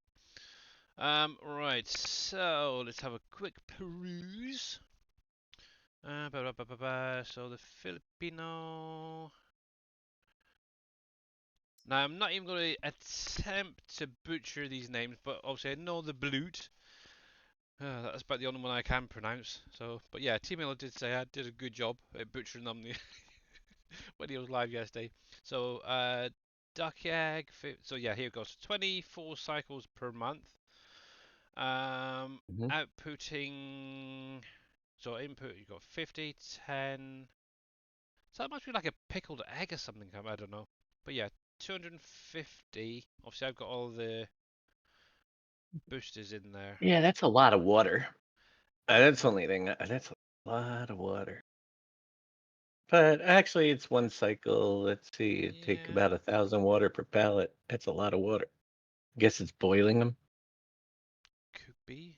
Right. So let's have a quick peruse. So the Filipino. Now I'm not even going to attempt to butcher these names, but obviously I know the Balut. That's about the only one I can pronounce. So, but yeah, T Miller did say I did a good job at butchering them when he was live yesterday. So, duck egg. So yeah, here it goes. 24 cycles per month. Mm-hmm. Outputting. So input you got 50, 10. So that must be like a pickled egg or something. I don't know. But yeah, 250. Obviously, I've got all the boosters in there. Yeah, that's a lot of water. That's the Mm, only thing. That's a lot of water. But actually, it's one cycle. Let's see. It take yeah, about 1,000 water per pallet. That's a lot of water. Guess it's boiling them. could be.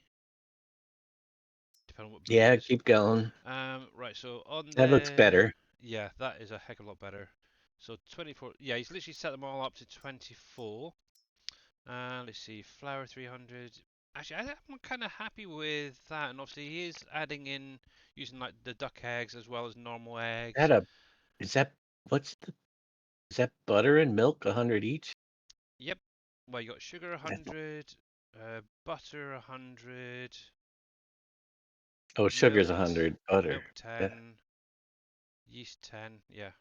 Depending on what breed it Yeah, is. keep going. Right. So on That looks the better. yeah, that is a heck of a lot better. So 24. Yeah, he's literally set them all up to 24. Let's see, flour 300. Actually, I'm kind of happy with that. And obviously, he is adding in using like the duck eggs as well as normal eggs. That a is that what's the is that butter and milk 100 each? Yep. Well, you got sugar That's, 100, butter 100, oh, sugar's milk 100, butter. milk That, 10, yeast 10. Yeah.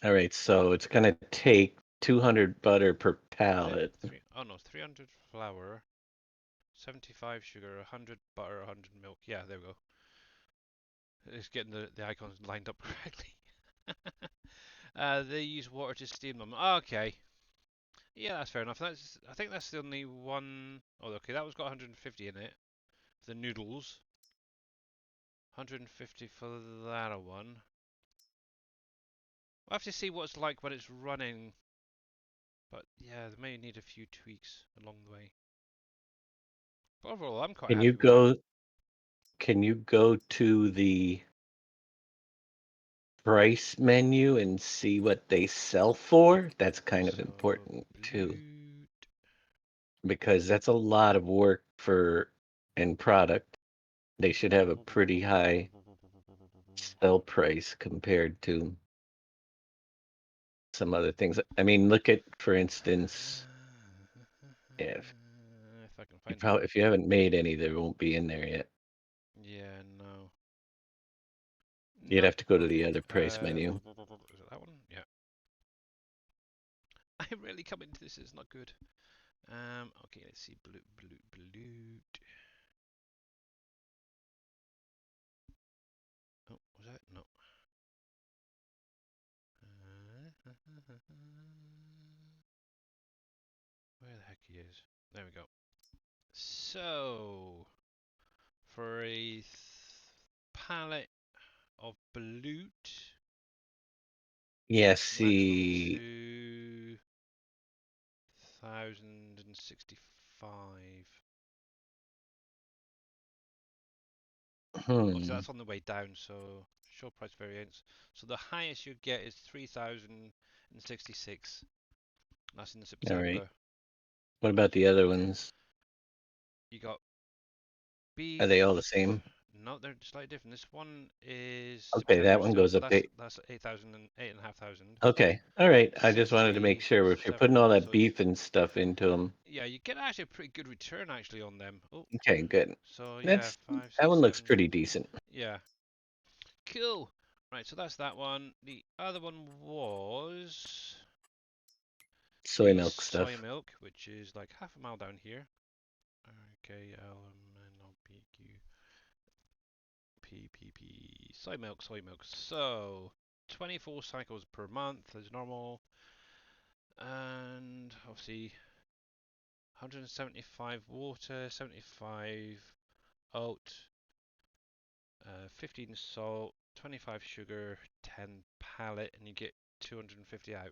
all right, so it's gonna take 200 butter per pallet. Oh no, 300 flour, 75 sugar, 100 butter, 100 milk. Yeah, there we go. It's getting the icons lined up correctly. They use water to steam them. Okay. Yeah, that's fair enough. I think that's the only one. Oh, okay, that one's got 150 in it. The noodles. 150 for that one. We'll have to see what it's like when it's running. But yeah, they may need a few tweaks along the way. But overall, I'm quite Can you happy with it. go can you go to the price menu and see what they sell for? That's kind of So, important too, blue. because that's a lot of work for end product. They should have a pretty high sell price compared to some other things. I mean, look at, for instance, if If I can find it. if you haven't made any, they won't be in there yet. Yeah, no. You'd Nope. have to go to the other price menu. Is it that one? Yeah. I really come into this, it's not good. Okay, let's see. Blue. Oh, was that? No. Where the heck he is? There we go. So, for a pallet of balut, Yeah, maximum see, 2,065. Obviously, hmm. that's on the way down, so show price variance. So the highest you'd get is 3,066. That's in All right. September. What about the other ones? You got Are they all the beef. same? No, they're slightly different. This one is Okay, that September one still, goes so up to that's 8,000 and 8,500. okay. All right. I just wanted to make sure if you're putting all 67. that So beef and stuff into them. yeah, you get actually a pretty good return actually on them. Oh, Okay, good. so yeah, That's five, that six, one looks seven. pretty decent. Yeah, cool. Right, so that's that one. The other one was Soy the milk soy stuff. milk, which is like half a mile down here. KLMNOPQ soy milk, soy milk. So 24 cycles per month is normal, and obviously 175 water, 75 oat, 15 salt, 25 sugar, 10 pallet, and you get 250 out.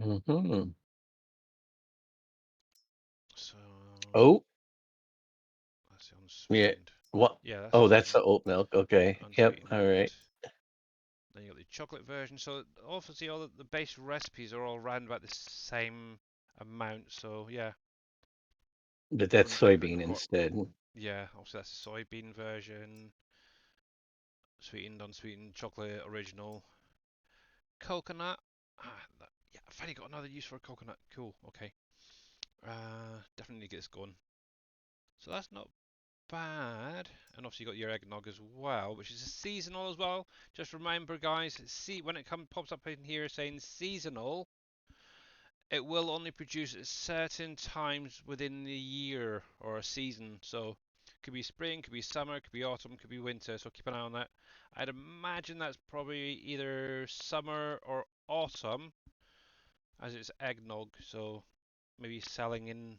Hmm. So Oh, that's the yeah. unsweetened. What? Yeah, that's Oh, that's unsweetened. the oat milk. Okay. Yep. Unsweetened All right. oat. Then you got the chocolate version. So obviously all the base recipes are all around about the same amount. So yeah, But that's wouldn't soybean require. instead. Yeah, obviously that's the soybean version. Sweetened, unsweetened, chocolate, original, coconut. Yeah, I've finally got another use for a coconut. Cool. Okay. Definitely get this going. So that's not bad. And obviously you got your eggnog as well, which is seasonal as well. Just remember, guys, see when it pops up in here saying seasonal, it will only produce at certain times within the year or a season. So could be spring, could be summer, could be autumn, could be winter. So keep an eye on that. I'd imagine that's probably either summer or autumn, as it's eggnog. So maybe selling in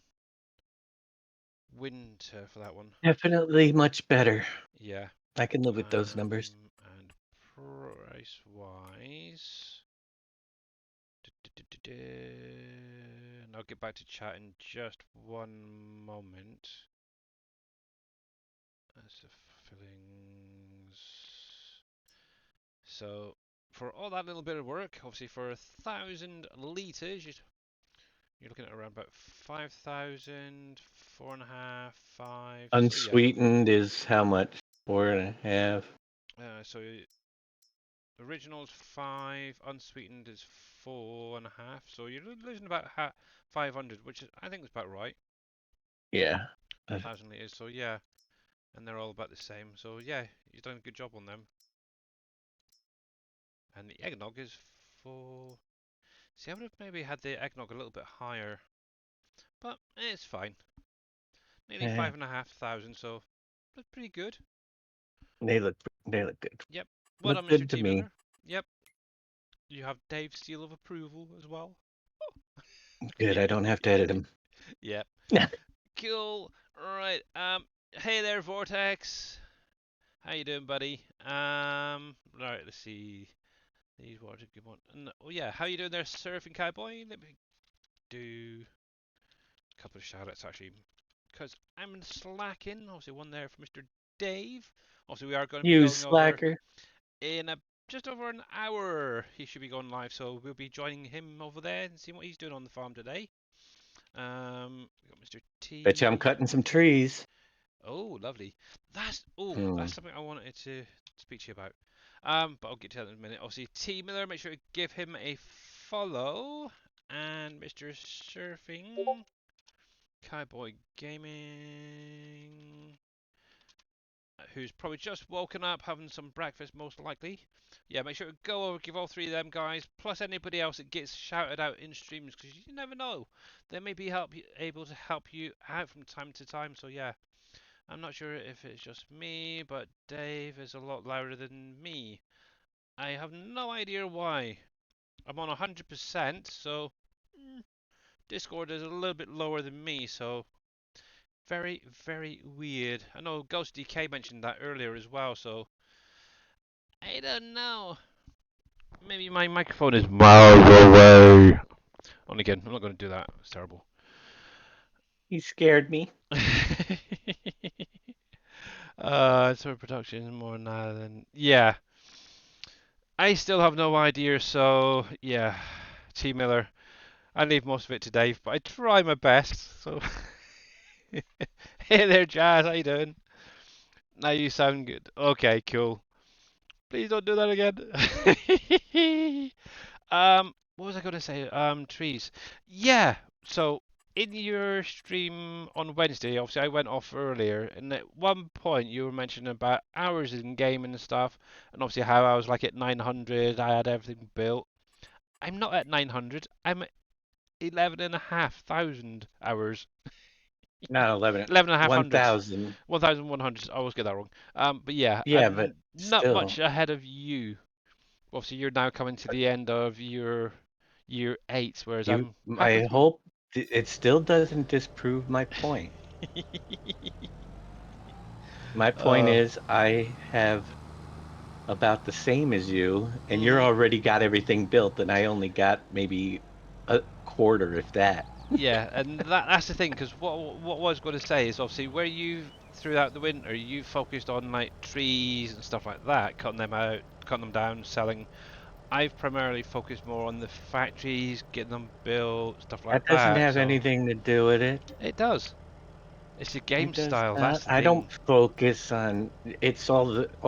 winter for that one. Definitely much better. Yeah. I can live with those numbers. And price wise, and I'll get back to chat in just one moment. That's the fillings. So for all that little bit of work, obviously for 1,000 litres, you're looking at around about 5,000, 4.5, 5. So yeah. Unsweetened is how much? 4.5. So original's 5, unsweetened is 4.5. So you're losing about 500, which is, I think is about right Yeah. for 1,000 litres. So yeah, and they're all about the same. So yeah, you've done a good job on them. And the eggnog is 4. See, I would have maybe had the eggnog a little bit higher, but it's fine. Nearly Eh, 5,500, so that's pretty good. they look good. Yep. Well Look done, Mr. good to T. me. Miller. Yep. You have Dave's seal of approval as well. Good. I don't have to edit them. Yep. Cool. Right. Hey there, Vortex. How you doing, buddy? Right. Let's see. These what a good one. Oh yeah. How you doing there, surfing cowboy? Let me do a couple of shoutouts actually, because I'm slacking. Obviously, one there for Mr. Dave. Also, we are going to be You going over slacker. in just over an hour. He should be going live, so we'll be joining him over there and seeing what he's doing on the farm today. We got Mr. Bet you I'm T. cutting some trees. Oh, lovely. Hmm. That's something I wanted to speak to you about. But I'll get to that in a minute. Obviously, T Miller, make sure to give him a follow. And Mr. Surfing, Cowboy Gaming, who's probably just woken up, having some breakfast, most likely. Yeah, make sure to go over, give all three of them guys, plus anybody else that gets shouted out in streams, because you never know. They may be able to help you out from time to time. So yeah, I'm not sure if it's just me, but Dave is a lot louder than me. I have no idea why. I'm on 100%, so Discord is a little bit lower than me, so very, very weird. I know Ghost DK mentioned that earlier as well, so I don't know. Maybe my microphone is miles away. And again, I'm not going to do that. It's terrible. You scared me. So production is more now than yeah. I still have no idea, so yeah, T Miller. I leave most of it to Dave, but I try my best. So hey there, Jazz. How you doing? Now you sound good. Okay, cool. Please don't do that again. What was I going to say? Trees. Yeah. So in your stream on Wednesday, obviously I went off earlier, and at one point you were mentioning about hours in game and stuff, and obviously how I was like at 900, I had everything built. I'm not at 900, I'm at 11,500 hours. Not 11, 11 and a half hundreds. 1,000. 1,100. I always get that wrong. But yeah, Yeah, but I'm not still, much ahead of you. Obviously, you're now coming to the end of your year 8, whereas I'm halfway I through. hope it still doesn't disprove my point. My point uh, is, I have about the same as you, and you're mhm. already got everything built, and I only got maybe a quarter, if that. Yeah, and that's the thing, because what I was going to say is obviously where you throughout the winter you focused on like trees and stuff like that, cutting them out, cutting them down, selling. I've primarily focused more on the factories, getting them built, stuff like That doesn't that. have So anything to do with it. it does. It's the game It does style. not. That's the I don't thing. focus on it's all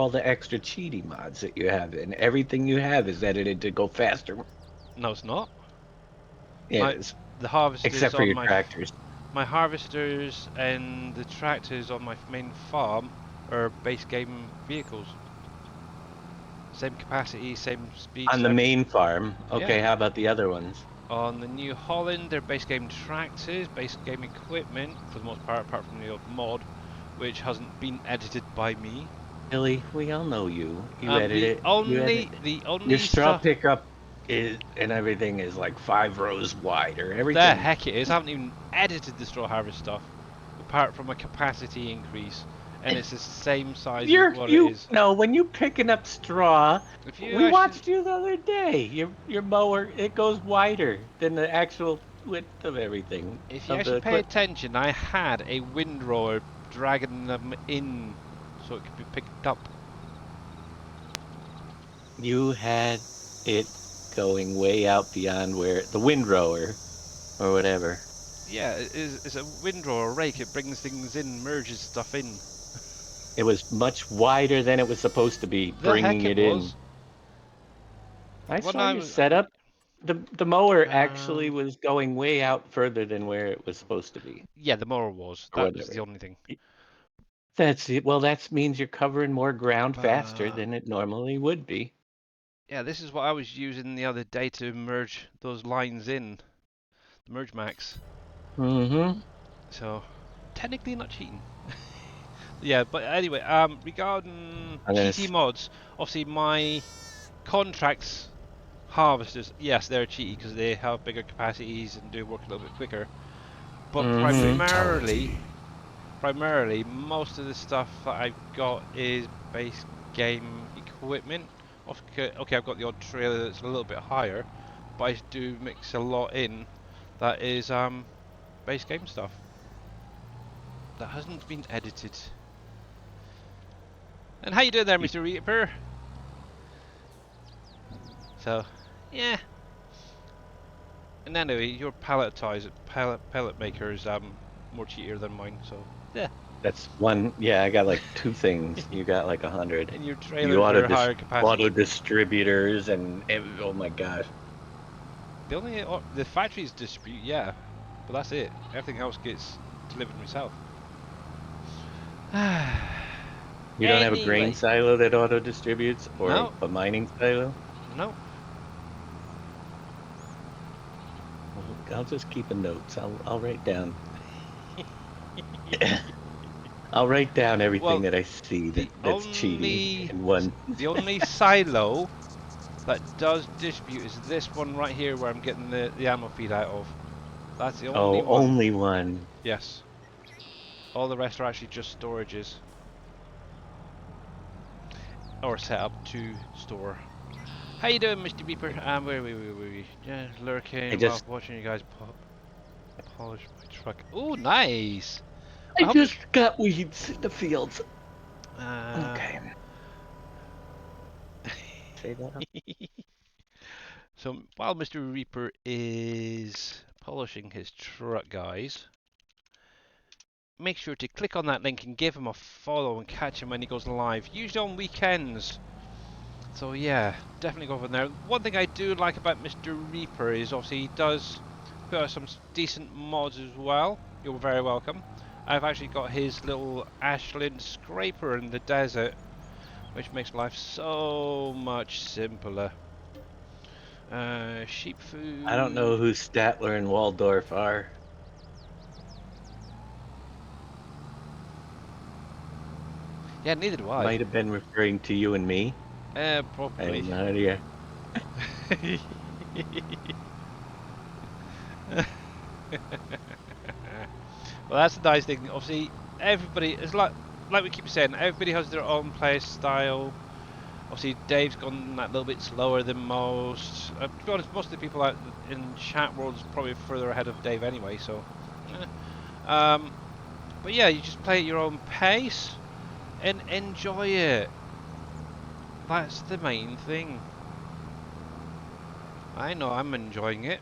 the extra cheaty mods that you have, and everything you have is edited to go faster. No, it's not. It My is, the harvesters except for on your tractors. my harvesters and the tractors on my main farm are base game vehicles. Same capacity, same speeds, On the everything. main farm, Yeah. okay, how about the other ones? On the New Holland, they're base game tractors, base game equipment for the most part, apart from the odd mod, which hasn't been edited by me. Billy, we all know you. You Um, edit the it. You edit only it. the Your only straw stuff pickup is and everything is like 5 rows wider. the Everything. heck it is. I haven't even edited the straw harvest stuff, apart from a capacity increase, and it's the same size as You're what it you is. no when you picking up straw. If you We actually, watched you the other day. Your mower it goes wider than the actual width of everything if you of the actually pay equipment. attention, I had a windrower dragging them in so it could be picked up. You had it going way out beyond where the windrower or whatever. Yeah, it's a windrower rake. It brings things in, merges stuff in. It was much wider than it was supposed to be, The heck bringing it it in. was. I When saw I your was, setup. The mower actually um, was going way out further than where it was supposed to be, yeah, the mower was. or That was whatever. the only thing. That's it. Well, that means you're covering more ground faster But than it normally would be. yeah, this is what I was using the other day to merge those lines in, the merge max. Mm-hmm. So technically not cheating. Yeah, but anyway, regarding I'm gonna. cheaty mods, obviously my contracts harvesters, yes, they're cheaty because they have bigger capacities and do work a little bit quicker. But Mm-hmm. primarily, most of the stuff that I've got is base game equipment. Okay, I've got the odd trailer that's a little bit higher, but I do mix a lot in that is base game stuff that hasn't been edited. And how you doing there, Mr. Reaper? So, yeah. And anyway, your pellet maker is more cheatier than mine. So yeah. That's one. Yeah, I got like two things. You got like 100. And your You trailers are higher auto capacity. distributors and oh my gosh. The only the factories distribute, yeah, but that's it. Everything else gets delivered myself. You don't have a grain Anyway, silo that auto distributes or no, a mining silo? no. Well, I'll just keep a notes. I'll write down. I'll write down everything Well, that I see the that's cheating only in one. the only silo that does distribute is this one right here, where I'm getting the ammo feed out of. That's the only Oh, one. only one. Yes. All the rest are actually just storages. Or set up to store. How you doing, Mr. Beeper? Where we? Yeah, I lurking while just watching you guys polish my truck. Oh, nice! I I hope just got weeds in the fields. Okay. Say that. So, while Mr. Reaper is polishing his truck, guys, make sure to click on that link and give him a follow and catch him when he goes live, usually on weekends. So yeah, definitely go over there. One thing I do like about Mr. Reaper is obviously he does put out some decent mods as well, you're very welcome. I've actually got his little Ashland scraper in the desert, which makes life so much simpler. Sheep food. I don't know who Statler and Waldorf are. Yeah, neither do I. Might have been referring to you and me. I Probably. have no idea. Well, that's the nice thing. Obviously, everybody is like we keep saying, everybody has their own play style. Obviously, Dave's gone that little bit slower than most. To be honest, most of the people out in chat world is probably further ahead of Dave anyway. So, but yeah, you just play at your own pace and enjoy it. That's the main thing. I know I'm enjoying it.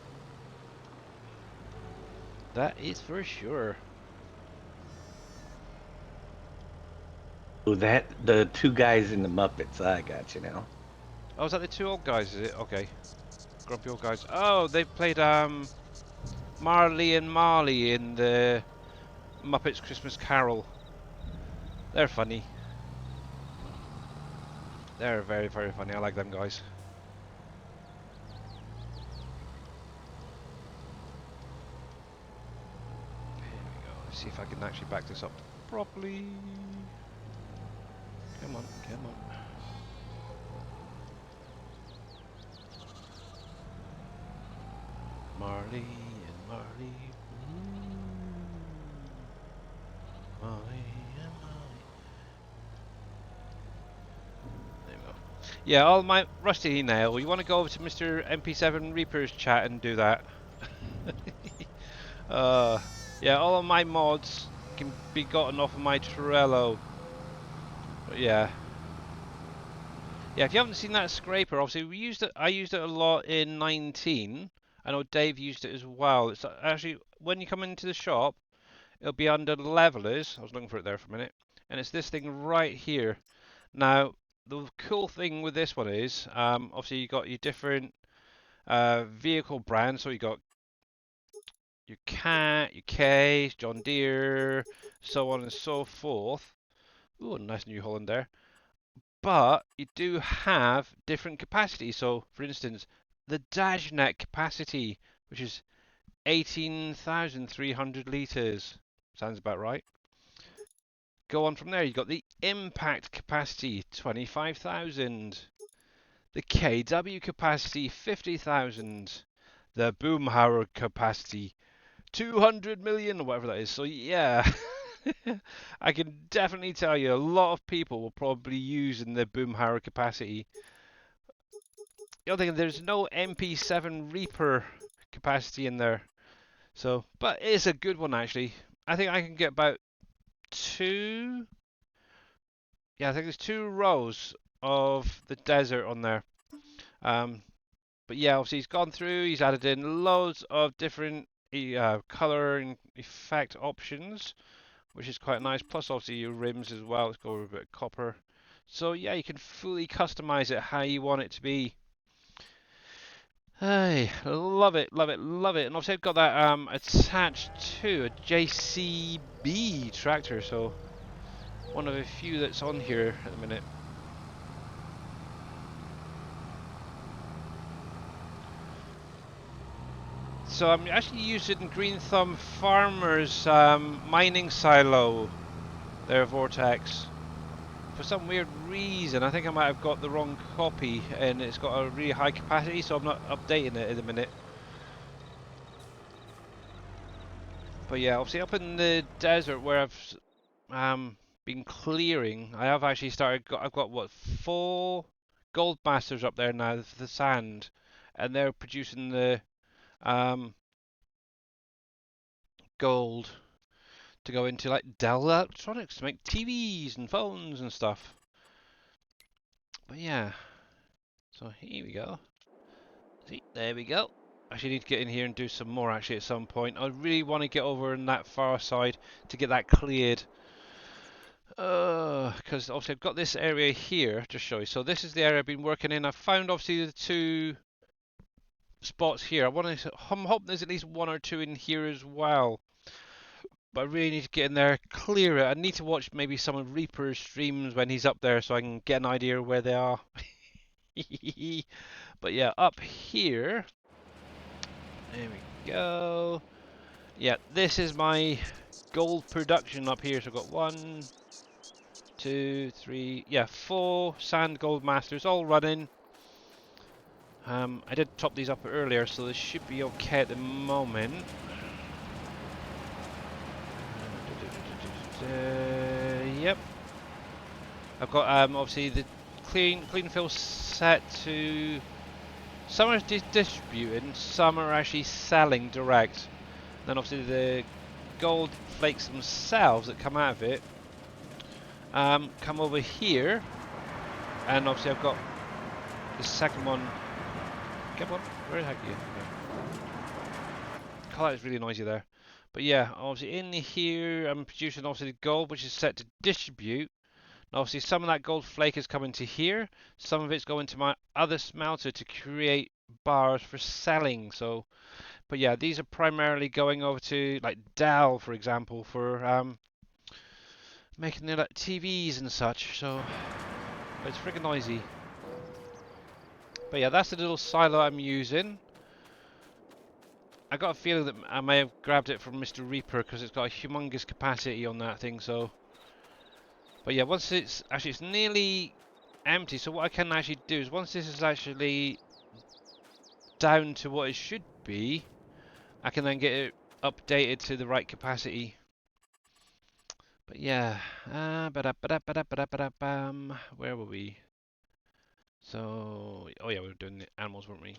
That is for sure. Oh, that the two guys in the Muppets. I got you now. Oh, is that the two old guys? Is it? Okay, grumpy old guys. Oh, they played Marley and Marley in the Muppets Christmas Carol. They're funny. They're very, very funny. I like them guys. Here we go. Let's see if I can actually back this up properly. Come on, come on. Marley and Marley. Marley and Marley. There we go. Yeah, all my Rusty Nail. You want to go over to Mr. MP7 Reaper's chat and do that? Yeah, all of my mods can be gotten off of my Trello. But yeah. Yeah, if you haven't seen that scraper, obviously we used it. I used it a lot in 19. I know Dave used it as well. It's actually when you come into the shop, it'll be under levelers. I was looking for it there for a minute, and it's this thing right here. Now, the cool thing with this one is, obviously you got your different vehicle brands. So you got your Cat, your Case, John Deere, so on and so forth. Ooh, nice New Holland there. But you do have different capacities. So, for instance, the Dashnet capacity, which is 18,300 litres. Sounds about right. Go on from there, you've got the Impact capacity, 25,000. The KW capacity, 50,000. The Boomhauer capacity, 200 million, or whatever that is. So, yeah. I can definitely tell you a lot of people will probably use in their Boomhauer capacity. The other thing, there's no MP7 Reaper capacity in there. So, but it is a good one actually. I think I can get about two. Yeah, I think there's 2 rows of the desert on there. But yeah, obviously he's gone through. He's added in loads of different color and effect options, which is quite nice. Plus, obviously your rims as well. Let's go over a bit of copper. So yeah, you can fully customize it how you want it to be. Hey, love it, love it, love it. And obviously I've got that attached to a JCB tractor, so one of a few that's on here at the minute. So I'm actually using Green Thumb Farmers mining silo, their Vortex. For some weird reason, I think I might have got the wrong copy, and it's got a really high capacity, so I'm not updating it at the minute. But yeah, obviously up in the desert where I've been clearing, I have actually started. I've got what 4 gold masters up there now for the sand, and they're producing the gold to go into like Dell Electronics to make TVs and phones and stuff. But yeah, so here we go. See, there we go. I actually need to get in here and do some more actually at some point. I really want to get over on that far side to get that cleared. Because obviously I've got this area here, just show you. So this is the area I've been working in. I've found obviously the 2 spots here. I'm hoping there's at least 1 or 2 in here as well. But I really need to get in there, clear it. I need to watch maybe some of Reaper's streams when he's up there so I can get an idea where they are. But yeah, up here. There we go. Yeah, this is my gold production up here. So I've got 1, 2, 3, yeah, 4 sand gold masters all running. I did top these up earlier, so this should be okay at the moment. Yep. I've got obviously the clean fill set to. Some are distributing, some are actually selling direct. Then obviously the gold flakes themselves that come out of it come over here, and obviously I've got the second one. Come on, where the heck are you? Okay. Call is really noisy there. But yeah, obviously in here I'm producing obviously the gold, which is set to distribute. And obviously some of that gold flake is coming to here. Some of it's going to my other smelter to create bars for selling. So, but yeah, these are primarily going over to like Dell, for example, for making their like, TVs and such. So, but it's freaking noisy. But yeah, that's the little silo I'm using. I got a feeling that I may have grabbed it from Mr. Reaper because it's got a humongous capacity on that thing. So, but yeah, once it's nearly empty. So what I can actually do is once this is actually down to what it should be, I can then get it updated to the right capacity. But yeah, where were we? So, oh yeah, we were doing the animals, weren't we? I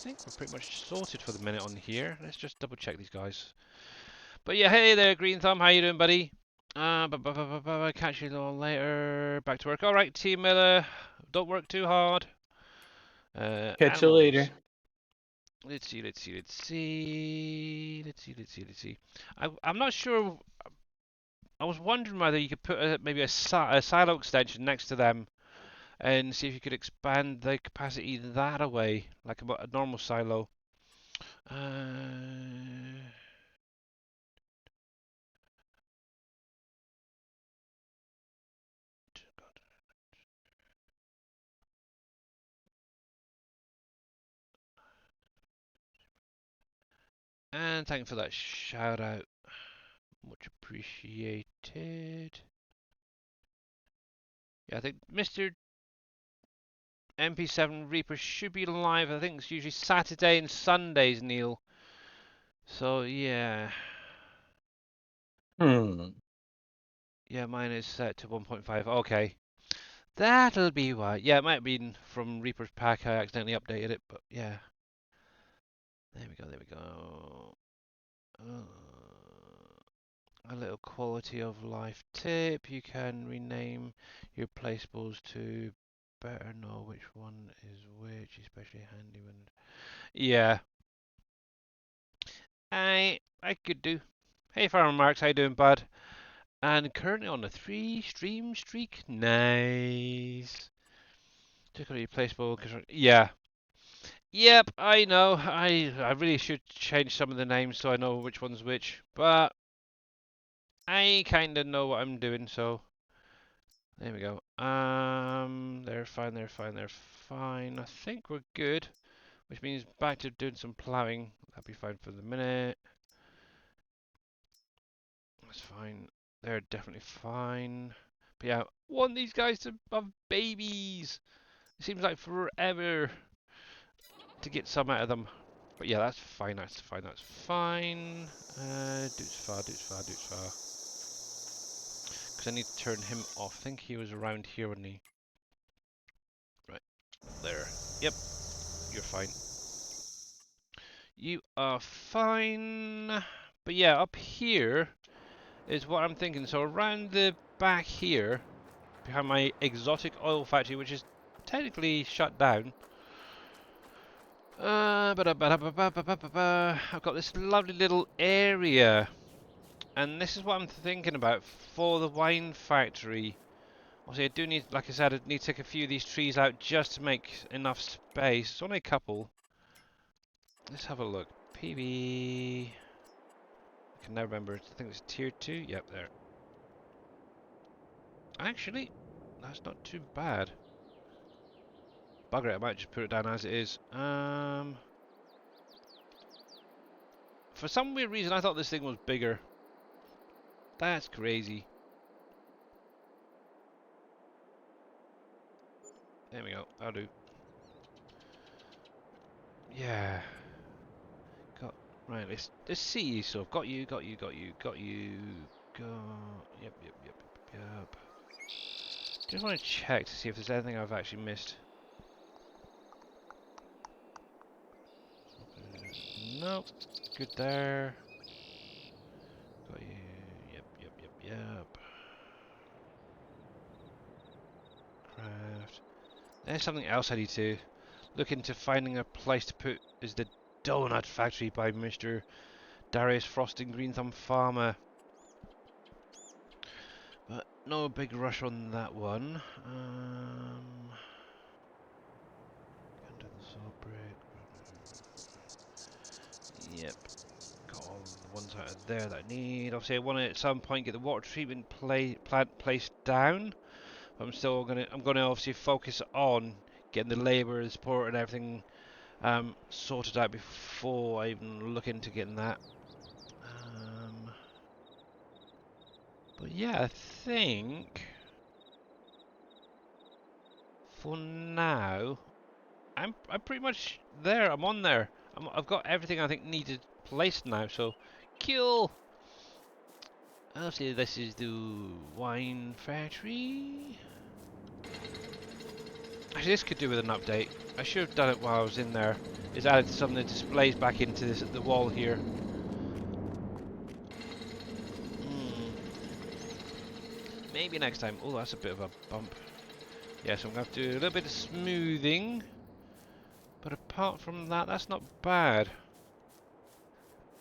think we're pretty much sorted for the minute on here. Let's just double check these guys. But yeah, hey there, Green Thumb. How you doing, buddy? Catch you all later. Back to work. All right, Team Miller. Don't work too hard. Catch you Animals. later. Let's see. I'm not sure. I was wondering whether you could put maybe a silo extension next to them and see if you could expand the capacity that away, like a normal silo. And thank you for that shout out. Much appreciated. Yeah, I think Mr. MP7 Reaper should be live. I think it's usually Saturday and Sundays, Neil. So yeah. Yeah, mine is set to 1.5. Okay. That'll be why. Yeah, it might have been from Reaper's Pack. I accidentally updated it, but yeah. There we go. A little quality of life tip. You can rename your placeables to better know which one is which, especially handy when... Yeah. I could do. Hey, Farmer Marks, how you doing, bud? And currently on a 3-stream streak. Nice. Check out your placeable. Yeah. Yep, I know. I really should change some of the names so I know which one's which, but I kind of know what I'm doing, so there we go. They're fine. I think we're good, which means back to doing some plowing. That'll be fine for the minute. That's fine. They're definitely fine. But yeah, I want these guys to have babies. It seems like forever to get some out of them. But yeah, that's fine. That's fine. Doots far. Because I need to turn him off. I think he was around here, wasn't he? Right. There. Yep. You're fine. You are fine. But yeah, up here is what I'm thinking. So around the back here, behind my exotic oil factory, which is technically shut down. I've got this lovely little area. And this is what I'm thinking about for the wine factory. Obviously, I do need, like I said, I need to take a few of these trees out just to make enough space. It's only a couple. Let's have a look. PB. I can now remember. I think it's tier 2. Yep, there. Actually, that's not too bad. Bugger it, I might just put it down as it is. For some weird reason, I thought this thing was bigger. That's crazy. There we go. That'll do. Yeah. Right. Let's see. So I've got you. Got you. Got you. Got you. Got. Yep. Yep. Yep. Yep. Just want to check to see if there's anything I've actually missed. Nope. Good there. Got you. Yep. Yep. Yep. Yep. Craft. There's something else I need to look into finding a place to put. Is the donut factory by Mr. Darius Frost and Green Thumb Farmer. But no big rush on that one. Under the saw brick. Yep. Got all the ones out of there that I need. Obviously, I want to at some point get the water treatment plant placed down. I'm gonna obviously focus on getting the labour, the support, and everything sorted out before I even look into getting that. But yeah, I think for now I'm pretty much there. I'm on there. I've got everything I think needed placed now. So, cool. Obviously, this is the wine factory. Actually, this could do with an update. I should have done it while I was in there. It's added some of the displays back into the wall here. Maybe next time. Oh, that's a bit of a bump. Yeah, so I'm going to have to do a little bit of smoothing. But apart from that, that's not bad.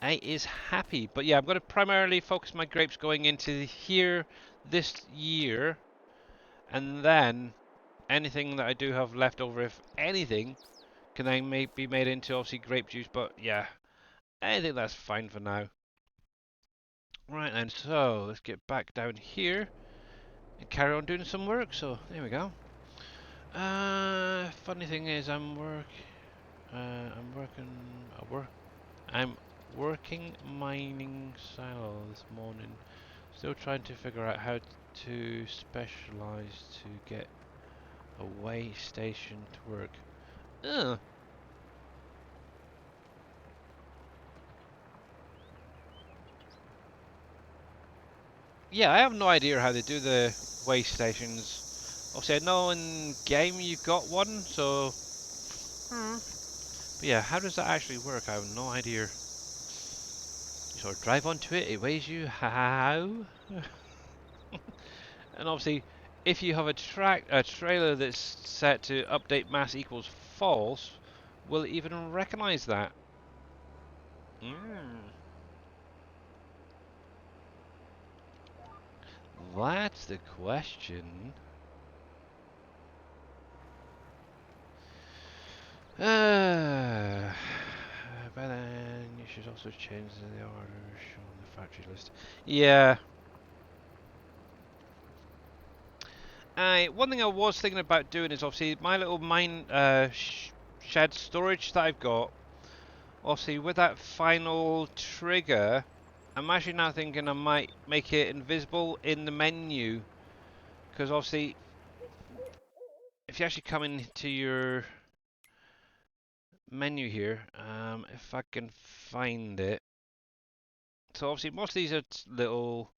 I is happy. But yeah, I'm going to primarily focus my grapes going into here this year. And then anything that I do have left over, if anything, can then be made into obviously grape juice. But yeah, I think that's fine for now. Right then, so let's get back down here and carry on doing some work. So there we go. Funny thing is, I'm working mining silo this morning. Still trying to figure out how to specialize to get a way station to work. Ugh. Yeah, I have no idea how they do the way stations. Obviously, I know in game you've got one, so. But yeah, how does that actually work? I have no idea. You sort of drive onto it, it weighs you. How? And obviously, if you have a trailer that's set to update mass equals false, will it even recognize that? That's the question. But then you should also change the order shown on the factory list. Yeah. One thing I was thinking about doing is obviously my little mine shed storage that I've got. Obviously, with that final trigger, I'm actually now thinking I might make it invisible in the menu. Because obviously, if you actually come into your menu here, if I can find it. So obviously, most of these are little,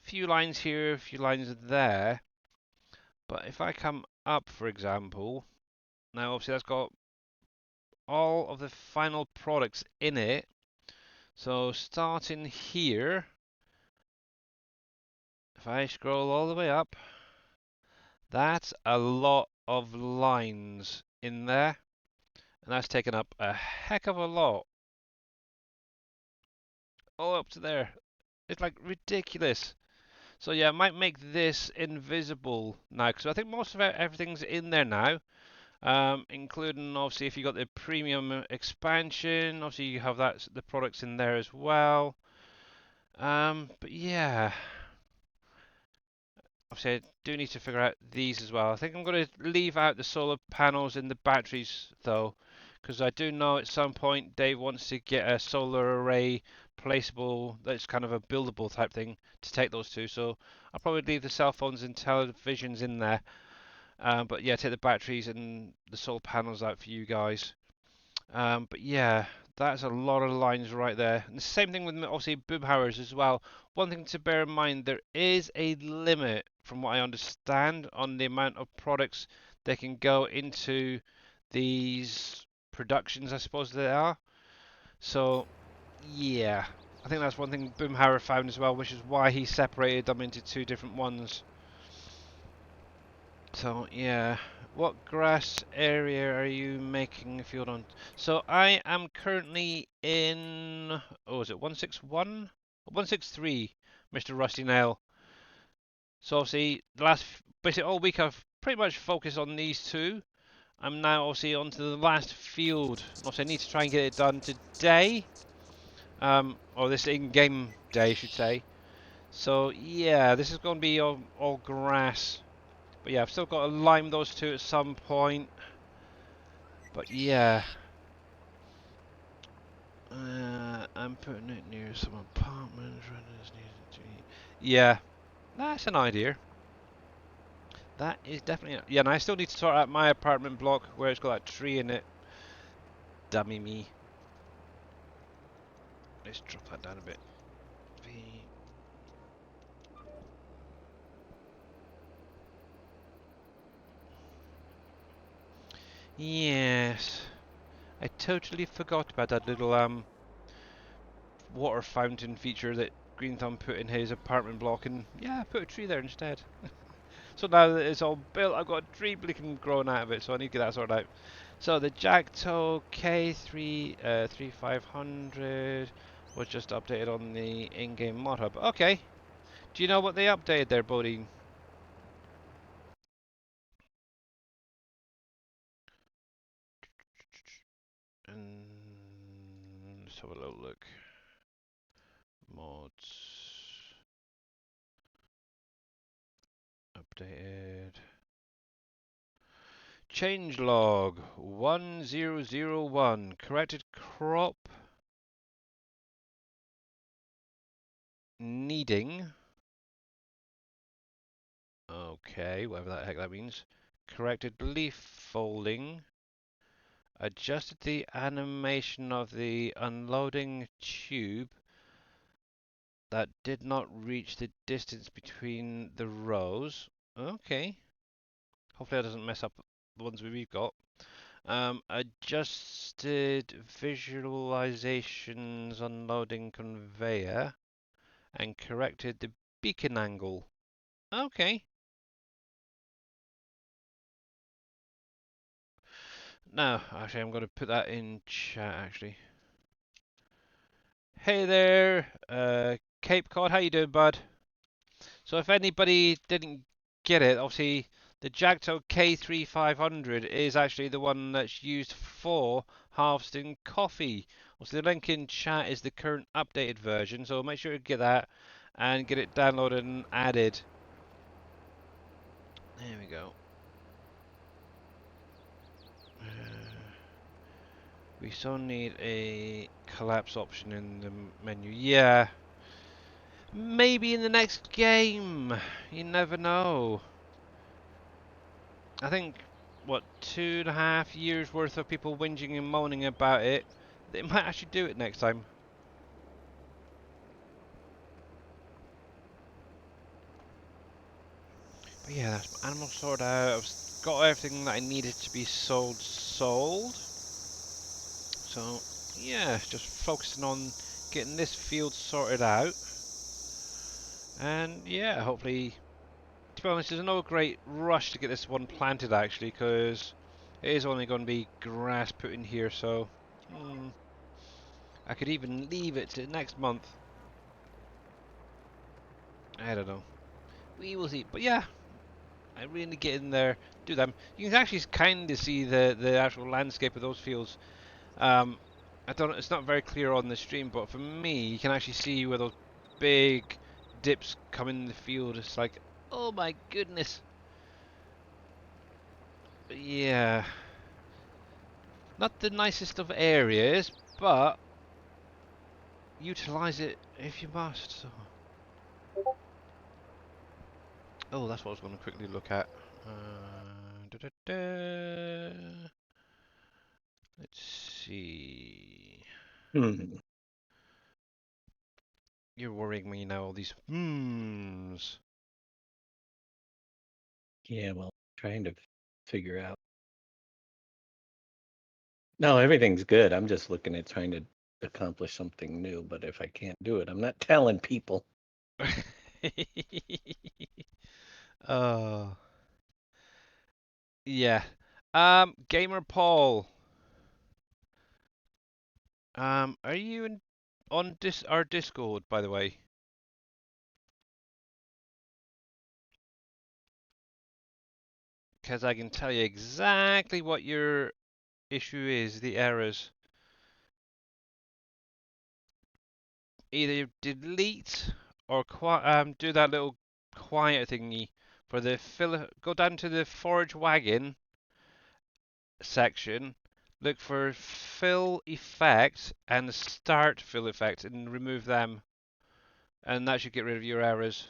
few lines here, a few lines there. But if I come up, for example, now obviously that's got all of the final products in it. So starting here, if I scroll all the way up, that's a lot of lines in there. And that's taken up a heck of a lot. All up to there. It's like ridiculous. So yeah, I might make this invisible now because I think most of everything's in there now, including obviously if you got the premium expansion, obviously you have the products in there as well. But yeah, obviously I do need to figure out these as well. I think I'm going to leave out the solar panels and the batteries though, because I do know at some point Dave wants to get a solar array placeable that's kind of a buildable type thing to take those two. So I'll probably leave the cell phones and televisions in there. But yeah, take the batteries and the solar panels out for you guys. But yeah, that's a lot of lines right there. And the same thing with obviously boomhowers as well. One thing to bear in mind, there is a limit, from what I understand, on the amount of products that can go into these productions, I suppose they are. So yeah, I think that's one thing Boomhauer found as well, which is why he separated them into two different ones. So yeah, what grass area are you making a field on? So I am currently in, oh, is it 161? 163, Mr. Rusty Nail. So obviously, basically all week I've pretty much focused on these two. I'm now obviously on to the last field. Obviously I need to try and get it done today. Or this in-game day, I should say. So yeah, this is going to be all grass. But yeah, I've still got to lime those two at some point. But yeah. I'm putting it near some apartments. Yeah, that's an idea. That is definitely... Yeah, and I still need to sort out my apartment block where it's got that tree in it. Dummy me. Let's drop that down a bit. Yes. I totally forgot about that little water fountain feature that Green Thumb put in his apartment block, and yeah, I put a tree there instead. So now that it's all built, I've got a tree bleaking growing out of it, so I need to get that sorted out. So the Jagto K3 3500 was just updated on the in-game mod hub. Okay. Do you know what they updated there, Bodie? And let's have a little look. Mods updated. Changelog 1001 corrected crop needing. Okay, whatever the heck that means. Corrected leaf folding. Adjusted the animation of the unloading tube that did not reach the distance between the rows. Okay. Hopefully that doesn't mess up the ones we've got. Adjusted visualizations unloading conveyor and corrected the beacon angle. Okay. Now, actually, I'm going to put that in chat, actually. Hey there, Cape Cod, how you doing, bud? So if anybody didn't get it, obviously the Jagto K3500 is actually the one that's used for harvesting coffee. Also, the link in chat is the current updated version, so make sure to get that and get it downloaded and added. There we go. We still need a collapse option in the menu. Yeah. Maybe in the next game. You never know. I think, what, 2.5 years worth of people whinging and moaning about it. They might actually do it next time. But yeah, that's my animal sorted out. I've got everything that I needed to be sold. So, yeah, just focusing on getting this field sorted out. And yeah, hopefully, to be honest, there's no great rush to get this one planted actually, because it is only going to be grass put in here, so I could even leave it to next month. I don't know. We will see. But yeah, I really need to get in there, do them. You can actually kind of see the actual landscape of those fields. I don't. It's not very clear on the stream, but for me, you can actually see where those big dips come in the field. It's like, oh my goodness. But yeah, not the nicest of areas, but utilize it if you must. So. Oh, that's what I was going to quickly look at. Da, da, da. Let's see. You're worrying me now, all these hmms. Yeah, well, trying to figure out. No, everything's good. I'm just looking at trying to accomplish something new, but if I can't do it, I'm not telling people. Oh, yeah. Gamer Paul. Are you in on our Discord, by the way? Because I can tell you exactly what your issue is, the errors. Either delete or do that little quiet thingy for the fill. Go down to the forage wagon section, look for fill effect and start fill effect and remove them, and that should get rid of your errors.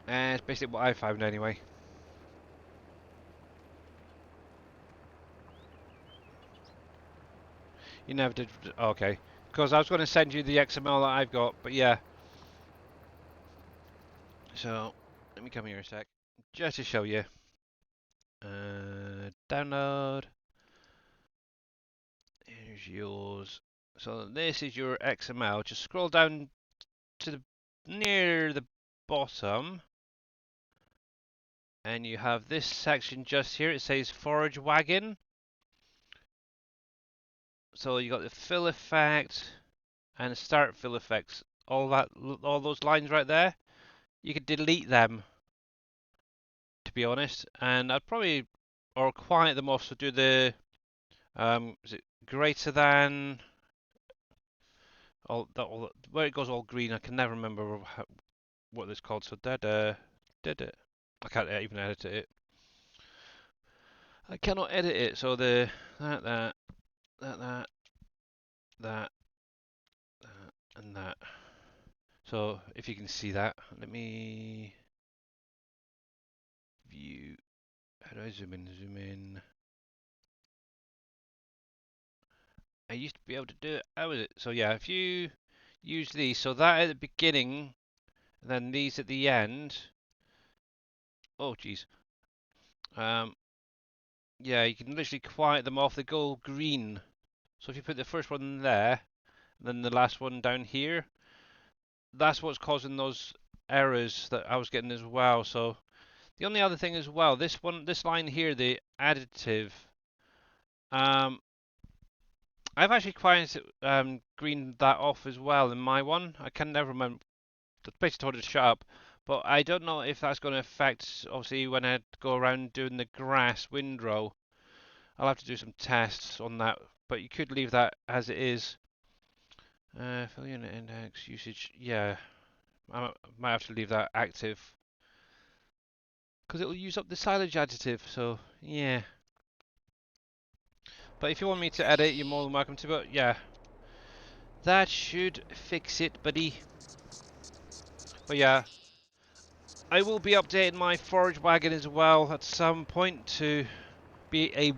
And it's basically what I found anyway. You never did. Okay. Because I was going to send you the XML that I've got, but yeah. So, let me come here a sec. Just to show you. Download. Here's yours. So this is your XML. Just scroll down to near the bottom. And you have this section just here. It says forage wagon. So you got the fill effect and start fill effects. All those lines right there. You could delete them, to be honest, and I'd probably or quiet them off. So do the is it greater than all where it goes all green? I can never remember what it's called. So did it. I can't even edit it. I cannot edit it. So the that that and that. So if you can see that, let me view. How do I zoom in? Zoom in. I used to be able to do it. How is it? So yeah, if you use these, so that at the beginning, and then these at the end. Oh geez. Um, yeah, you can literally quiet them off. They go green. So if you put the first one there, then the last one down here, that's what's causing those errors that I was getting as well. So the only other thing as well, this line here, the additive. I've actually quite greened that off as well in my one. I can never remember. Basically told it to shut up. But I don't know if that's going to affect, obviously, when I go around doing the grass windrow. I'll have to do some tests on that. But you could leave that as it is. Fill unit index usage. Yeah, I might have to leave that active because it'll use up the silage additive. So yeah. But if you want me to edit, you're more than welcome to. But yeah, that should fix it, buddy. But yeah, I will be updating my forage wagon as well at some point to be a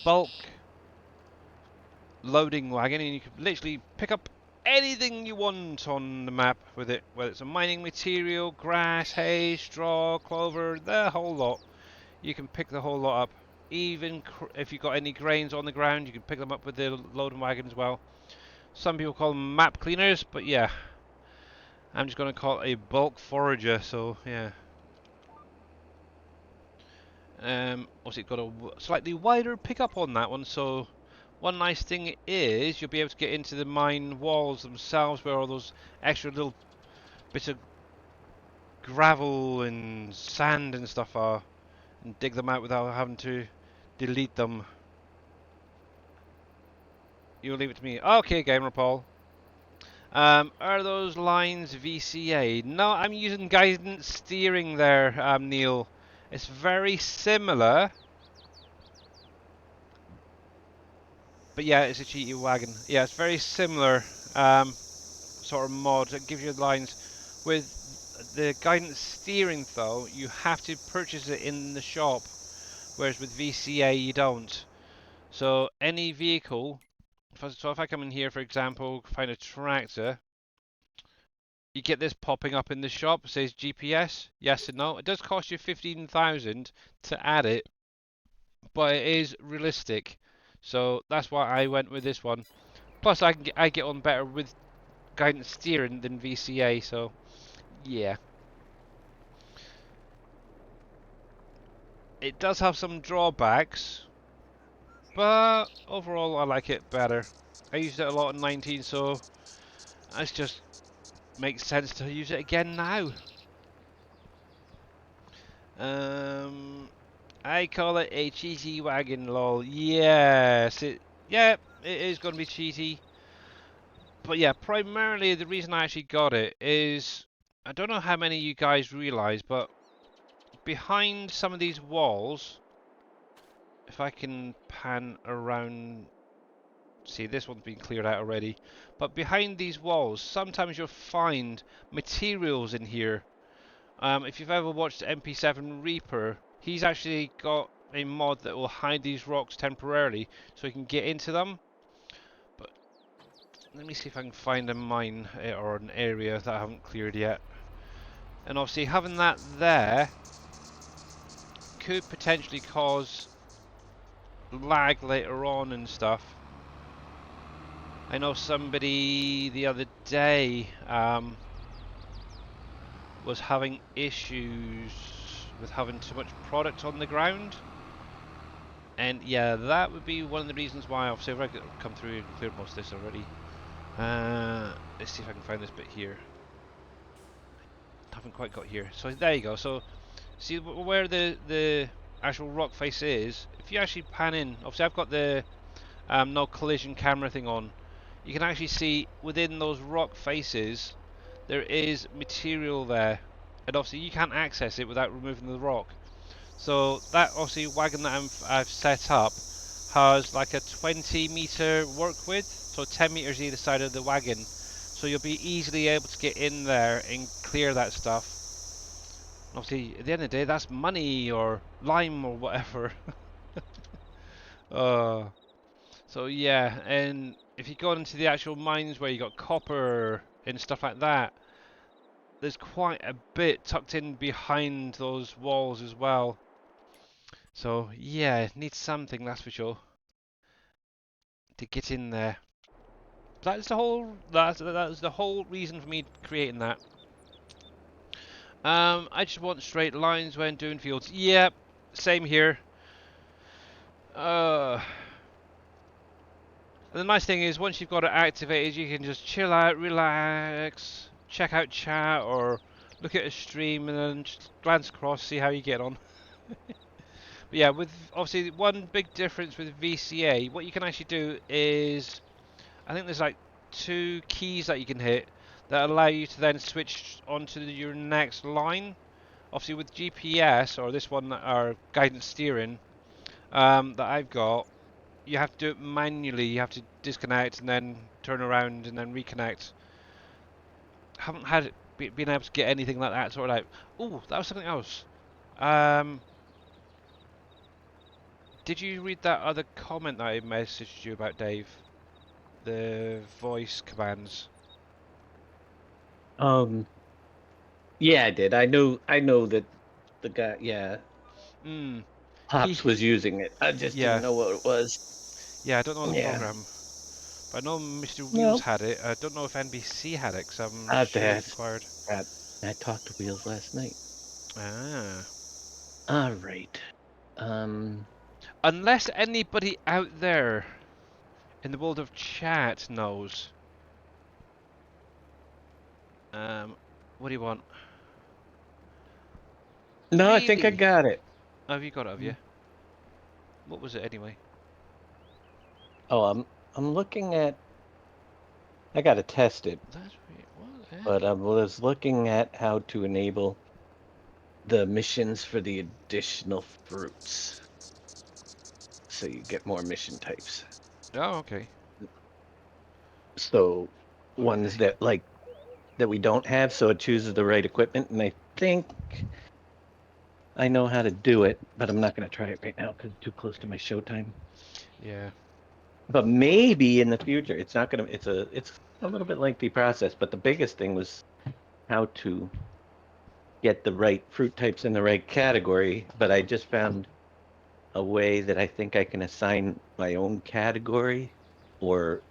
bulk loading wagon, and you can literally pick up anything you want on the map with it, whether it's a mining material, grass, hay, straw, clover, the whole lot. You can pick the whole lot up. Even if you've got any grains on the ground, you can pick them up with the loading wagon as well. Some people call them map cleaners, but yeah, I'm just going to call it a bulk forager, so yeah. Also, it got a slightly wider pickup on that one, so One nice thing is you'll be able to get into the mine walls themselves where all those extra little bits of gravel and sand and stuff are, and dig them out without having to delete them. You'll leave it to me. Okay, Gamer Paul. Are those lines VCA? No, I'm using guidance steering there, Neil. It's very similar. But yeah, it's a cheaty wagon. Yeah, it's very similar sort of mod. It gives you lines. With the guidance steering, though, you have to purchase it in the shop, whereas with VCA you don't. So any vehicle, so if I come in here, for example, find a tractor, you get this popping up in the shop. It says GPS, yes and no. It does cost you 15,000 to add it, but it is realistic. So that's why I went with this one. Plus, I get on better with guidance steering than VCA. So yeah, it does have some drawbacks, but overall I like it better. I used it a lot in 19, so it just makes sense to use it again now. I call it a cheaty wagon, lol. Yes, yeah, it is going to be cheaty. But yeah, primarily the reason I actually got it is, I don't know how many of you guys realise, but behind some of these walls, if I can pan around, see this one's been cleared out already, but behind these walls, sometimes you'll find materials in here. If you've ever watched MP7 Reaper, he's actually got a mod that will hide these rocks temporarily so you can get into them. But let me see if I can find a mine or an area that I haven't cleared yet. And obviously having that there could potentially cause lag later on and stuff. I know somebody the other day was having issues with having too much product on the ground. And yeah, that would be one of the reasons why. Obviously, I've come through and cleared most of this already. Let's see if I can find this bit here. Haven't quite got here. So there you go. So see where the actual rock face is. If you actually pan in, obviously I've got the no collision camera thing on. You can actually see within those rock faces there is material there, and obviously you can't access it without removing the rock. So that obviously wagon that I've set up has like a 20-meter work width, so 10 meters either side of the wagon. So you'll be easily able to get in there and clear that stuff. And obviously, at the end of the day, that's money or lime or whatever. uh, so yeah, and if you go into the actual mines where you got copper and stuff like that, there's quite a bit tucked in behind those walls as well. So yeah, it needs something, that's for sure, to get in there. That's the whole reason for me creating that. I just want straight lines when doing fields. Yep, same here. And the nice thing is, once you've got it activated, you can just chill out, relax, check out chat, or look at a stream, and then just glance across, see how you get on. But yeah, with obviously one big difference with VCA, what you can actually do is, I think there's like 2 keys that you can hit that allow you to then switch onto your next line. Obviously with GPS, or this one, or guidance steering, that I've got, you have to do it manually. You have to disconnect and then turn around and then reconnect. Haven't had it, been able to get anything like that sorted out. Oh, that was something else. Did you read that other comment that I messaged you about, Dave? The voice commands. Yeah, I did. I know that the guy, yeah, Hmm. Pops was using it. I just didn't Yeah. know what it was. Yeah, I don't know the Yeah. program. But I know Mr. Wheels Well, had it. I don't know if NBC had it, because I'm I not have to sure it ask inquired. that. I talked to Wheels last night. Ah. All right. Um, Unless anybody out there in the world of chat knows. What do you want? No, I think I Really? got it. Oh, have you got it, have you? What was it anyway? Oh, I'm looking at. I gotta test it, That's weird. What the heck? but I was looking at how to enable the missions for the additional fruits, so you get more mission types. Oh, okay. So What the ones heck? that we don't have, so it chooses the right equipment. And I think I know how to do it, but I'm not going to try it right now because it's too close to my showtime. Yeah. But maybe in the future, it's not going to. It's a little bit lengthy process. But the biggest thing was how to get the right fruit types in the right category. But I just found a way that I think I can assign my own category, or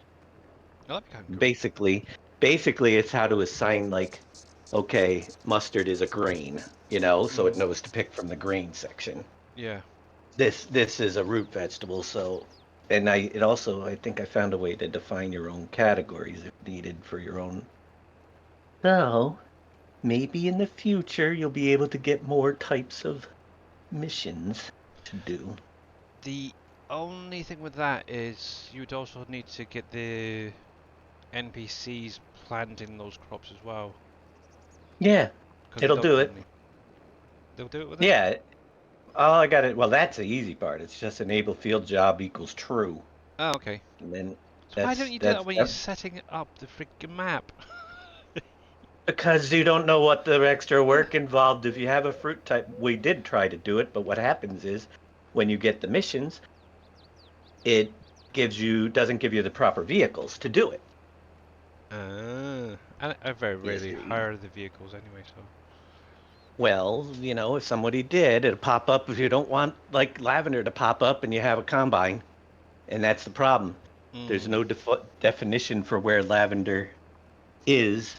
Oh, that'd be kind of cool. basically it's how to assign, like, okay, mustard is a grain, so it Mm. knows to pick from the grain section. Yeah. This is a root vegetable, so. And it also, I think I found a way to define your own categories if needed for your own. So maybe in the future you'll be able to get more types of missions to do. The only thing with that is you'd also need to get the NPCs planting those crops as well, Yeah, because they it'll don't do it. normally. They'll do it with it. Yeah. Oh, I got it. Well, that's the easy part. It's just enable field job equals true. Oh, okay. And then So why don't you do that when you're that's setting up the freaking map? because you don't know what the extra work involved. If you have a fruit type, we did try to do it, but what happens is when you get the missions, it doesn't give you the proper vehicles to do it. And I very You rarely see. hire the vehicles anyway, so. Well, if somebody did, it'll pop up if you don't want, like, lavender to pop up and you have a combine, and that's the problem. There's Mm. no definition for where lavender is,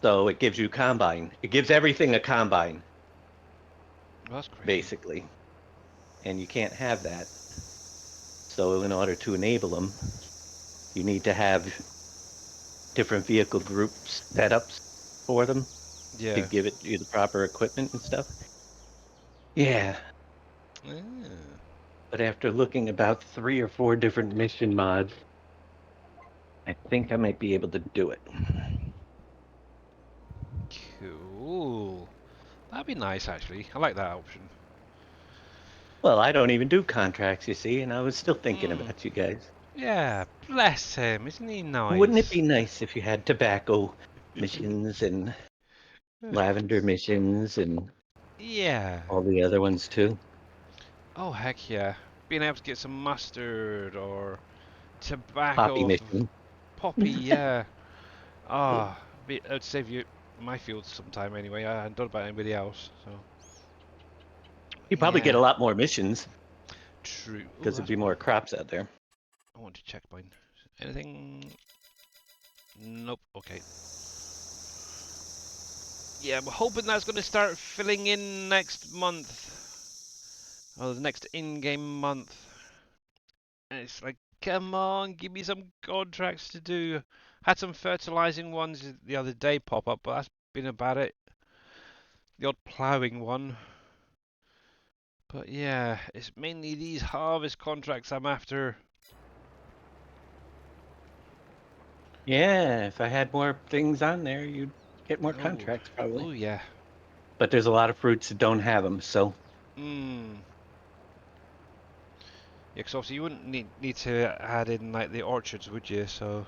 so it gives you combine. It gives everything a combine, Well, that's crazy. basically, and you can't have that. So in order to enable them, you need to have different vehicle groups setups for them to Yeah. give it you the proper equipment and stuff. Yeah, Ah, but after looking about 3 or 4 different mission mods, I think I might be able to do it. cool. That'd be nice, actually. I like that option. Well, I don't even do contracts, you see, and I was still thinking Mm. about you guys. Yeah, bless him. Isn't he Wouldn't it nice? be nice if you had tobacco missions and lavender missions and Yeah. all the other ones too? Oh, heck yeah. Being able to get some mustard or Poppy tobacco off of mission. poppy, yeah. Ah, it'd save you my fields sometime anyway. I hadn't done about anybody else, so. You probably get Yeah. a lot more missions True. Oh, because there'd that's be more cool. crops out there. I want to check mine. Anything? Nope. Okay. Yeah, I'm hoping that's going to start filling in next month. Or the next in-game month. And it's like, come on, give me some contracts to do. Had some fertilizing ones the other day pop up, but that's been about it. The odd ploughing one. But yeah, it's mainly these harvest contracts I'm after. Yeah, if I had more things on there, you'd get more Oh, contracts probably. oh yeah. But there's a lot of fruits that don't have them, so. Hmm. Yeah, because obviously you wouldn't need to add in like the orchards, would you? So.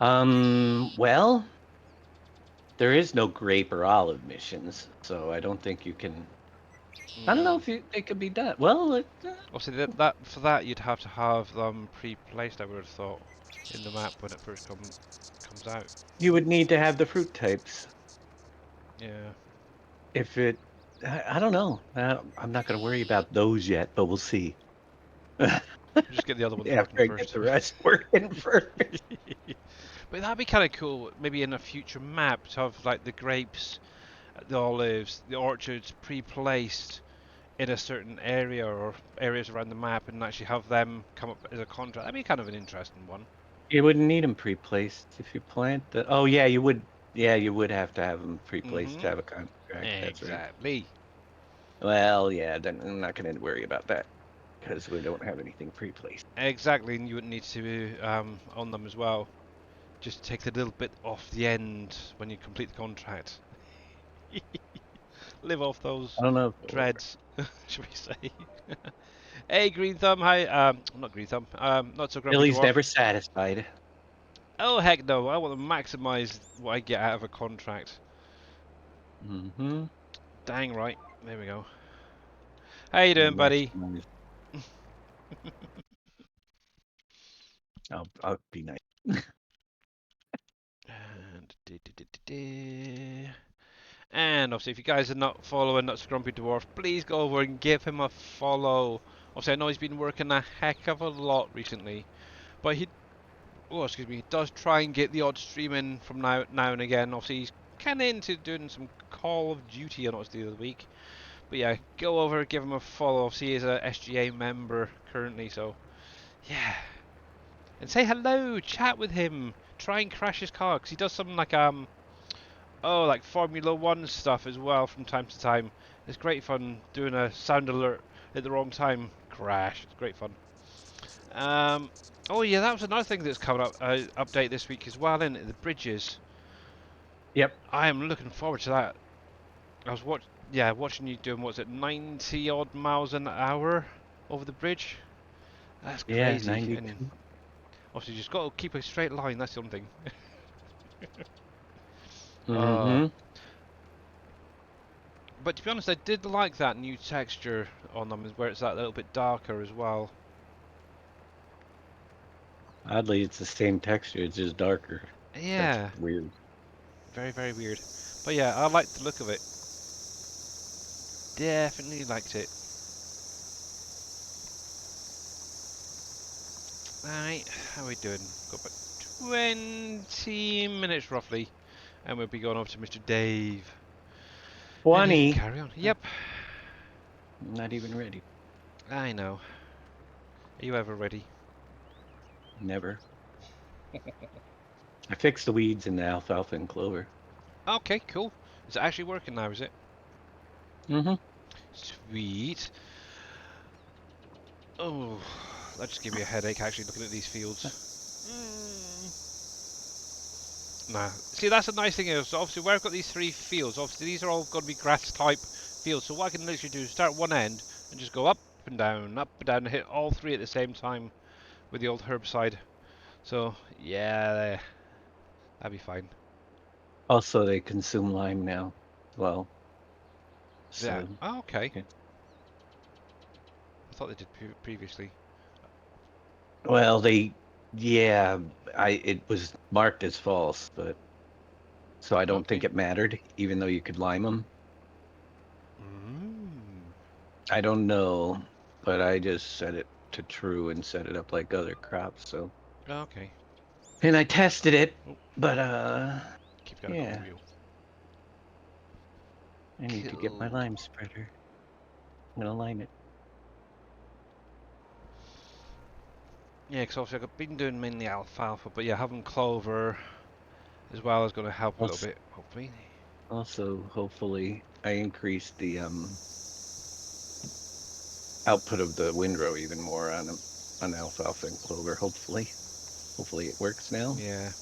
Well, there is no grape or olive missions, so I don't think you can. I don't know Hmm. if it could be done. Well, Obviously that for that you'd have to have them pre-placed. I would have thought in the map when it first comes out. you would need to have the fruit types. Yeah. If it, I don't know. I'm not going to worry about those yet, but we'll see. Just get the other ones working After I get first. the rest working first. But that'd be kind of cool, maybe in a future map to have like the grapes, the olives, the orchards pre-placed in a certain area or areas around the map and actually have them come up as a contract. That'd be kind of an interesting one. You wouldn't need them pre-placed if you plant the. Oh yeah, you would. Yeah, you would have to have them pre-placed to have a contract. That's right. Exactly. Well, yeah, then I'm not going to worry about that because we don't have anything pre-placed. Exactly, and you wouldn't need to on them as well. Just take the little bit off the end when you complete the contract. Live off those I don't know if it'll work. dreads, should we say? Hey, Green Thumb. Hi. Not Green Thumb. Not so grumpy Billy's dwarf. never satisfied. Oh heck no! I want to maximise what I get out of a contract. Mm-hmm. Dang right. There we go. How you doing, buddy? Maximize. I'll be nice. And obviously, if you guys are not following Nuts Grumpy Dwarf, please go over and give him a follow. Obviously, I know he's been working a heck of a lot recently, but he does try and get the odd stream in from now and again. Obviously, he's kind of into doing some Call of Duty, I noticed the other week. But yeah, go over, give him a follow. Obviously, he is a SGA member currently, so yeah. And say hello, chat with him, try and crash his car, because he does something like like Formula One stuff as well from time to time. It's great fun doing a sound alert at the wrong time. Crash. It's great fun. Oh yeah, that was another thing that's coming up. Update this week as well, isn't it? The bridges. Yep. I am looking forward to that. I was watching you doing what's it, 90 odd miles an hour over the bridge. That's Yeah, crazy. And 92. obviously, you just got to keep a straight line. That's the only thing. Mm-hmm. But to be honest, I did like that new texture on them, where it's that little bit darker as well. Oddly, it's the same texture. It's just darker. That's Yeah, weird. very, very weird. But yeah, I liked the look of it. Definitely liked it. Alright, how are we doing? Got about 20 minutes roughly, and we'll be going over to Mr. Dave. And he can 20. carry on. Yep, I'm not even ready. I know. Are you ever ready? Never. I fixed the weeds in the alfalfa and clover. Okay, cool. Is it actually working now, is it? Mm-hmm. Sweet. Oh, that just gave me a headache actually looking at these fields. Nah. See, that's the nice thing is, obviously, where I've got these 3 fields, obviously, these are all going to be grass-type fields. So what I can literally do is start one end and just go up and down, and hit all 3 at the same time with the old herbicide. So, yeah, that'd be fine. Also, they consume lime now. Well, Yeah. so Oh, okay. yeah. I thought they did previously. Well, it was marked as false, but so I don't think Okay. it mattered, even though you could lime them. Mm. I don't know, but I just set it to true and set it up like other crops. So, Okay. and I tested it, Oh, but keep getting on the yeah, wheel. I need to get my Cool. lime spreader. I'm gonna lime it. Yeah, because obviously I've been doing mainly alfalfa, but yeah, having clover as well is going to help a little Also, bit, hopefully. hopefully, I increased the output of the windrow even more on alfalfa and clover. Hopefully it works now. Yeah.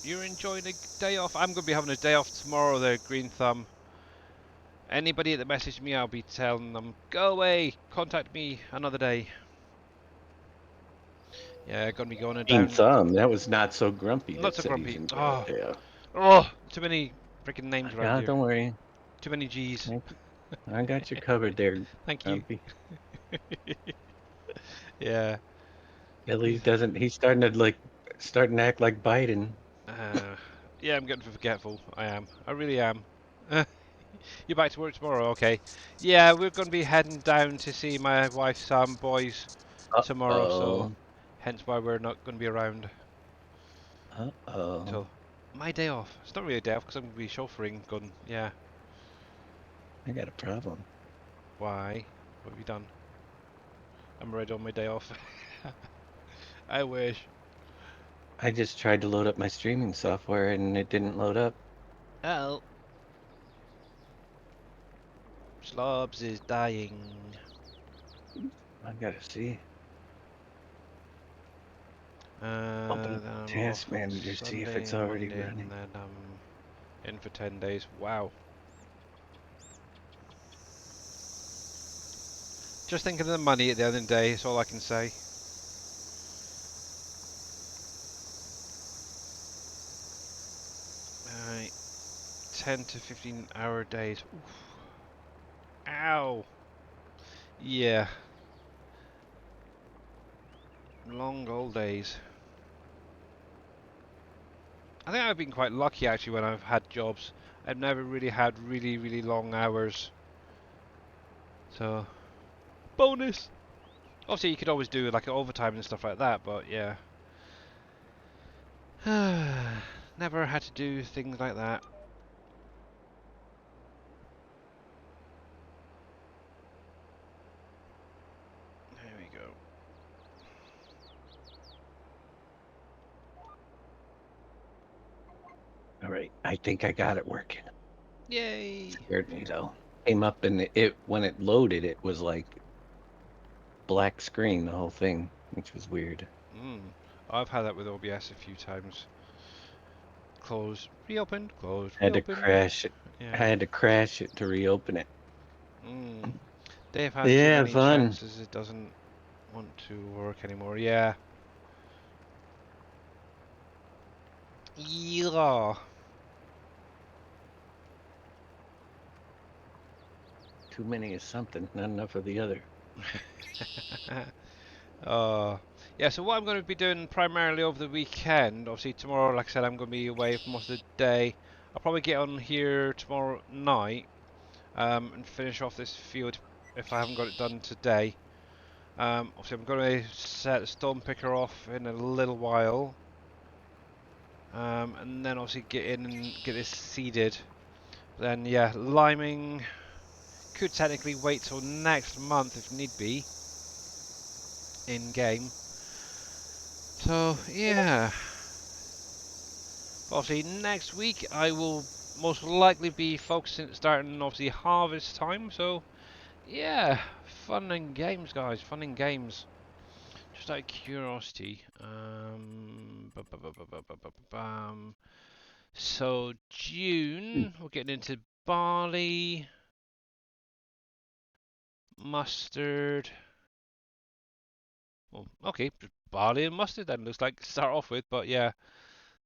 You're enjoying a day off? I'm going to be having a day off tomorrow there, Green Thumb. Anybody that messaged me, I'll be telling them, go away, contact me another day. Yeah, going to be going Green down. thumb. That was not so grumpy. Not That so said he's grumpy. enjoying Oh, it. Yeah. oh, too many freaking names around Yeah, here. don't worry. Too many G's. I got you covered there, Thank you. Grumpy. Yeah. Billy doesn't. He's starting to act like Biden. Uh, yeah, I'm getting forgetful. I am. I really am. You're back to work tomorrow, okay? Yeah, we're going to be heading down to see my wife's boys tomorrow, so Uh-oh. hence why we're not going to be around Uh-oh. till my day off. It's not really a day off because I'm going to be chauffeuring. Going, yeah. I got a problem. Why? What have you done? I'm already on my day off. I wish. I just tried to load up my streaming software and it didn't load up. Oh. Slobs is dying. I gotta see. Open Then I'm off Task on Manager, see if Sunday it's and already Monday, running. and then I'm in for 10 days. Wow. Just thinking of the money at the end of the day, is all I can say. Alright. 10 to 15 hour days. Oof. Ow. Yeah. Long old days. I think I've been quite lucky actually when I've had jobs. I've never really had really long hours. So, bonus! Obviously you could always do like overtime and stuff like that, but yeah. Never had to do things like that. There we go. All right, I think I got it working. Yay! Scared me though. Came up and it when it loaded, it was like black screen the whole thing, which was weird. I've had that with OBS a few times. Close, reopened, close, Had to reopened. crash it. I Yeah. had to crash it to reopen it. They've had too Yeah, many fun. chances it doesn't want to work anymore. Yeah. Yeah. Too many of something, not enough of the other. uh, yeah, so what I'm going to be doing primarily over the weekend, obviously tomorrow, like I said, I'm going to be away for most of the day. I'll probably get on here tomorrow night and finish off this field if I haven't got it done today. Obviously, I'm going to set the stone picker off in a little while. And then obviously get in and get this seeded. Then, yeah, liming could technically wait till next month if need be. In game. So, yeah. Obviously, next week I will most likely be focusing, starting obviously harvest time. So, yeah, fun and games, guys. Fun and games. Just out of curiosity, so June, we're getting into barley, mustard. Well, okay, just barley and mustard then looks like to start off with, but yeah,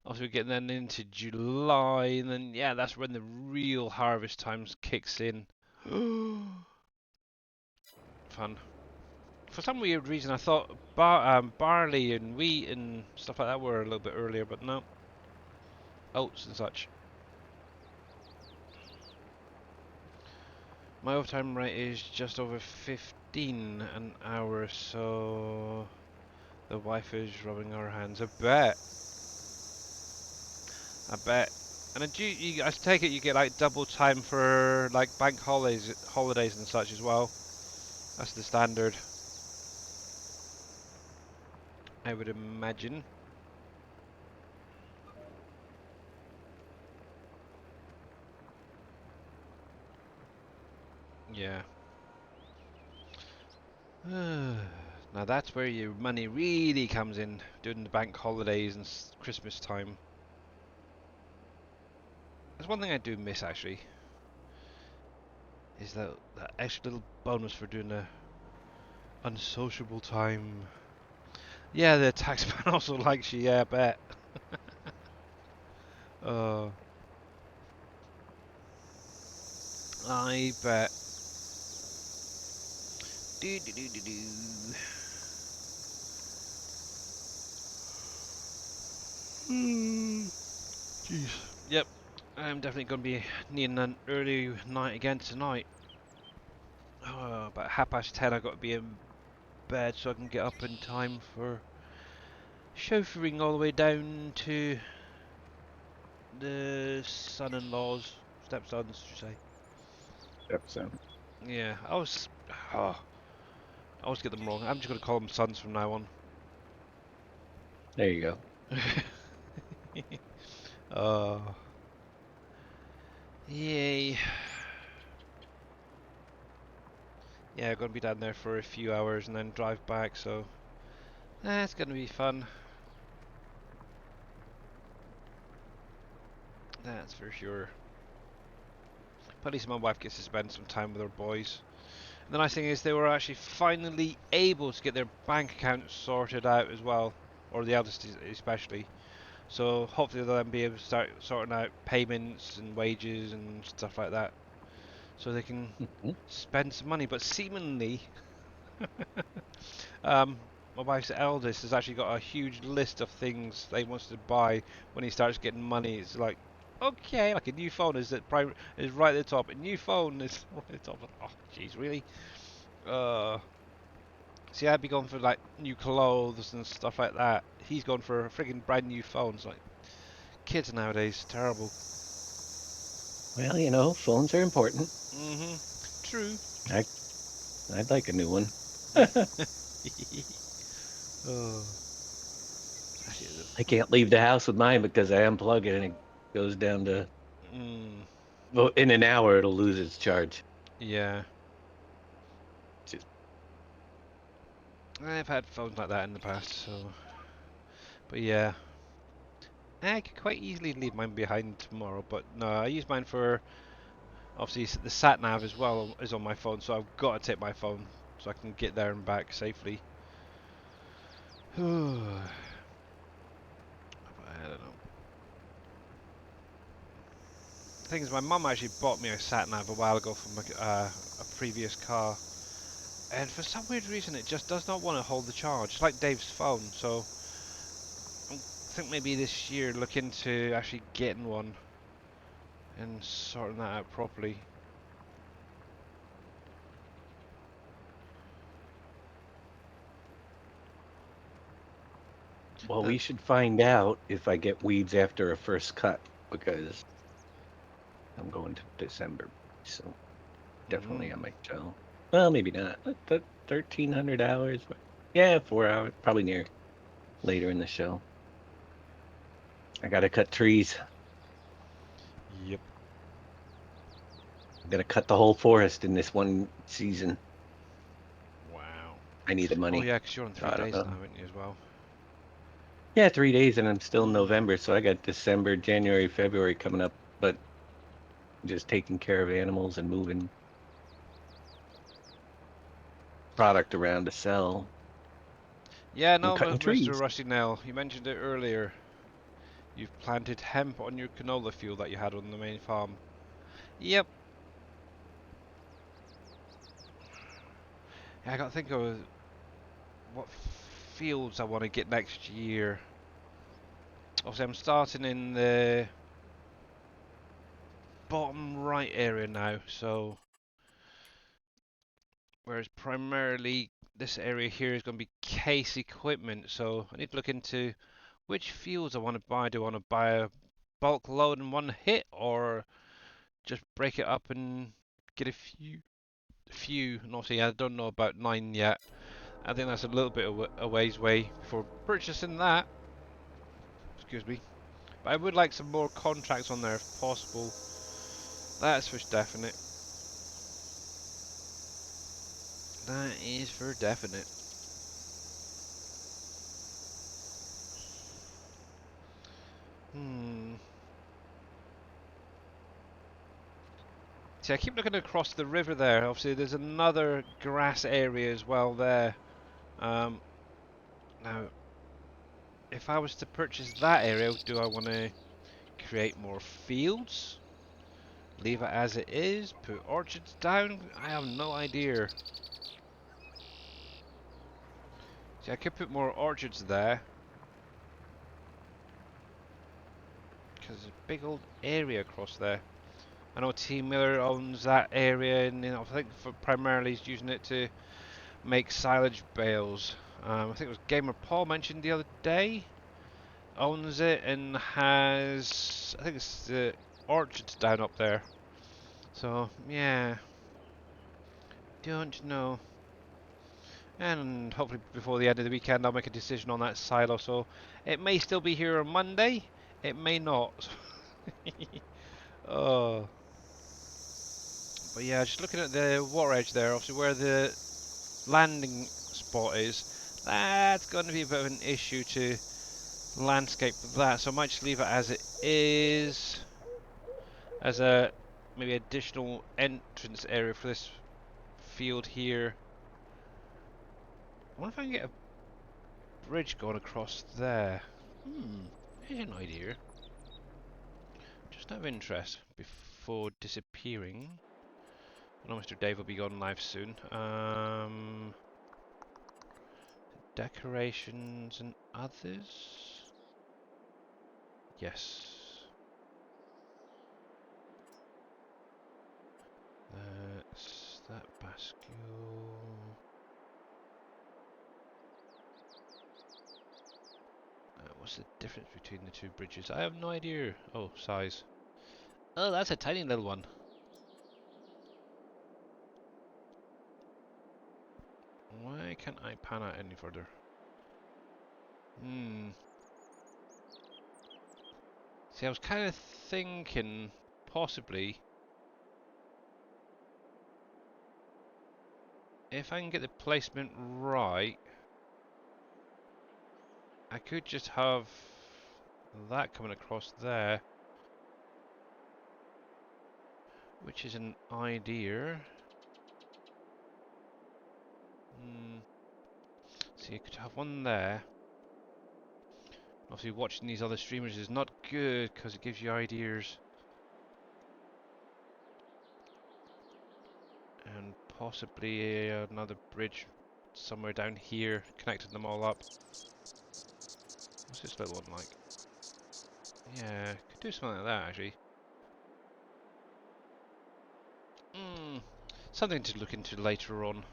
obviously we're getting then into July, and then yeah, that's when the real harvest times kicks in. Fun. For some weird reason, I thought barley and wheat and stuff like that were a little bit earlier, but no, oats and such. My overtime rate is just over 15 an hour, so the wife is rubbing her hands. I bet. I bet. And I take it you get like double time for like bank holidays and such as well. That's the standard, I would imagine. Yeah. Now that's where your money really comes in, during the bank holidays and Christmas time. That's one thing I do miss actually, is that extra little bonus for doing a unsociable time. Yeah, the taxman also likes you, yeah, I bet. uh, I bet. Do do do do do. Jeez. Yep, I'm definitely going to be needing an early night again tonight. About 10:30 I've got to be in bed so I can get up in time for chauffeuring all the way down to the son-in-laws, stepsons, should I say. Stepson. Yeah, oh, I always get them wrong. I'm just gonna call them sons from now on. There you go. Oh, yay. Yeah, gonna be down there for a few hours and then drive back, so it's gonna be fun. That's for sure. But at least my wife gets to spend some time with her boys. And the nice thing is they were actually finally able to get their bank account sorted out as well, or the eldest especially. So hopefully they'll then be able to start sorting out payments and wages and stuff like that, so they can Mhm. spend some money. But seemingly, um, my wife's eldest has actually got a huge list of things they wants to buy when he starts getting money. It's like, okay, like a new phone is right at the top. A new phone is right at the top. Oh, jeez, really? Uh, See, I'd be going for like new clothes and stuff like that. He's going for a friggin' brand new phone. It's like kids nowadays, terrible. Well, phones are important. True. I I'd like a new one. Oh, actually, I can't leave the house with mine because I unplug it and it goes down to, mm, well, in an hour it'll lose its charge. yeah. Just, I've had phones like that in the past, so. But yeah, I could quite easily leave mine behind tomorrow. But no, I use mine for obviously the sat nav as well is on my phone, so I've got to take my phone so I can get there and back safely. I don't know. The thing is, my mum actually bought me a sat nav a while ago from a previous car, and for some weird reason, it just does not want to hold the charge. It's like Dave's phone, so I think maybe this year look into actually getting one and sorting that out properly. well, Uh, we should find out if I get weeds after a first cut because I'm going to December, so definitely mm, I might show. Well, maybe not. 1,300 hours. But yeah, 4 hours, probably near later in the show. I gotta cut trees. yep. I'm gonna cut the whole forest in this one season. Wow. I need the Oh money. yeah, 'cause you're on So three I don't days now, know. aren't you, as well? Yeah, 3 days and I'm still in Mm. November, so I got December, January, February coming up, but just taking care of animals and moving product around to sell Yeah, and no, cutting Mr. trees. Rusty Nail, you mentioned it earlier. You've planted hemp on your canola field that you had on the main farm. Yep. Yeah, I got to think of what fields I want to get next year. Obviously, I'm starting in the bottom right area now, so whereas primarily this area here is going to be case equipment, so I need to look into which fields I want to buy. Do I want to buy a bulk load in one hit, or just break it up and get a few? And obviously, I don't know about 9 yet. I think that's a little bit a ways away before purchasing that. Excuse me. But I would like some more contracts on there if possible. That's for definite. That is for definite. Hmm. See, I keep looking across the river there. Obviously, there's another grass area as well there. Um, Now, if I was to purchase that area, do I want to create more fields? Leave it as it is? Put orchards down? I have no idea. See, I could put more orchards there, because there's a big old area across there. I know T Miller owns that area, and I think primarily he's using it to make silage bales. I think it was Gamer Paul mentioned the other day. Owns it and has, I think it's the orchards down up there. So yeah, Don't know. And hopefully before the end of the weekend I'll make a decision on that silo. So it may still be here on Monday. It may not. Oh. But yeah, just looking at the water edge there, obviously where the landing spot is, that's going to be a bit of an issue to landscape that. So I might just leave it as it is, as a maybe additional entrance area for this field here. I wonder if I can get a bridge going across there. Here's an idea. Just out of interest, before disappearing. I know Mr. Dave will be gone live soon. Decorations and others? Yes. That's that bascule. What's the difference between the two bridges? I have no idea. Oh, size. Oh, that's a tiny little one. Why can't I pan out any further? See, I was kind of thinking, possibly, if I can get the placement right, I could just have that coming across there, which is an idea. So you could have one there. Obviously watching these other streamers is not good because it gives you ideas. And possibly another bridge somewhere down here connecting them all up. What's this little one like? Yeah, could do something like that actually. Something to look into later on.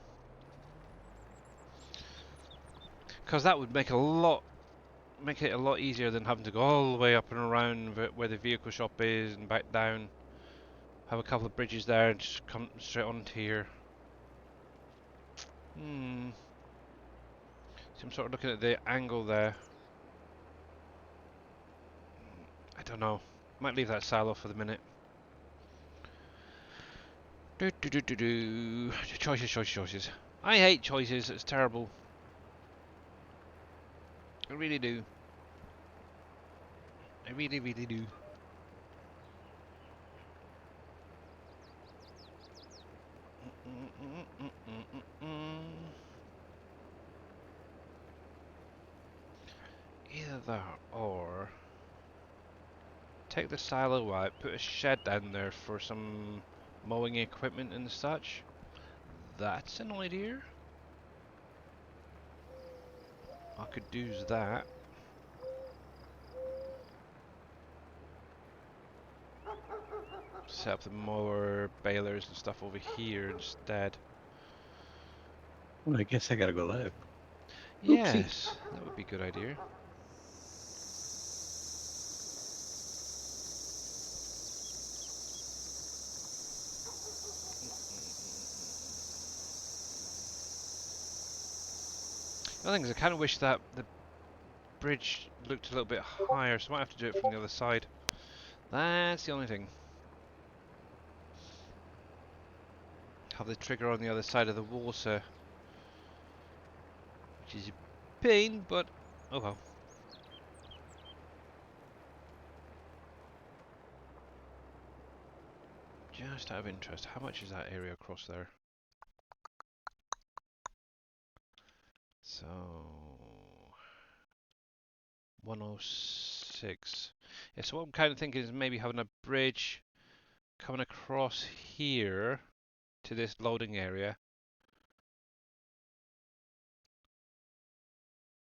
Because that would make it a lot easier than having to go all the way up and around where the vehicle shop is and back down. Have a couple of bridges there and just come straight onto here. So I'm sort of looking at the angle there. I don't know. Might leave that silo for the minute. Choices, choices, choices. I hate choices. It's terrible. I really do. I really, really do. Either that or take the silo out, put a shed down there for some mowing equipment and such. That's an idea. I could do that. Set up the mower balers and stuff over here instead. Well, I guess I gotta go live. Oopsie. Yes, that would be a good idea. The other thing is I kind of wish that the bridge looked a little bit higher, so I might have to do it from the other side. That's the only thing. Have the trigger on the other side of the water. Which is a pain, but oh well. Just out of interest, how much is that area across there? So 106. Yeah, so what I'm kind of thinking is maybe having a bridge coming across here to this loading area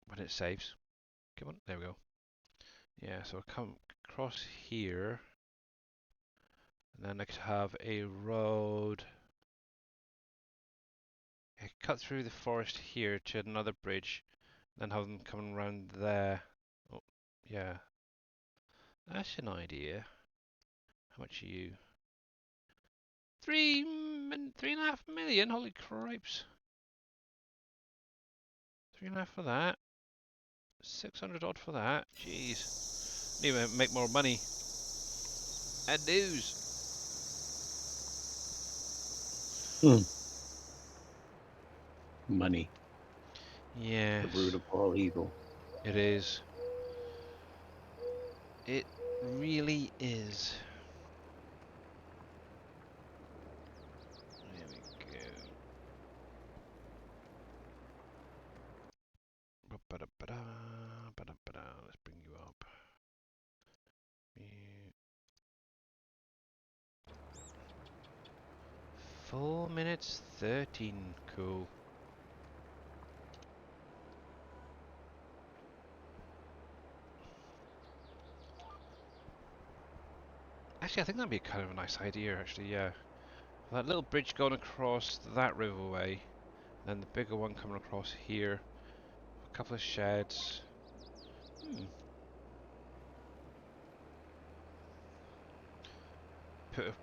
when it saves. Come on, there we go. Yeah, so I come across here, and then I could have a road. I could cut through the forest here to another bridge, then have them coming around there. Oh, yeah. That's an idea. How much are you? 3.5 million. Holy cripes! 3.5 for that. 600 odd for that. Jeez. Need to make more money. And news. Hmm. Money, Yes. the root of all evil. It is. It really is. There we go. Ba-da-ba-da, ba-da-ba-da. Let's bring you up. Yeah. 4 minutes 13. Cool. Actually, I think that'd be kind of a nice idea, actually, yeah. That little bridge going across that riverway, then the bigger one coming across here. A couple of sheds.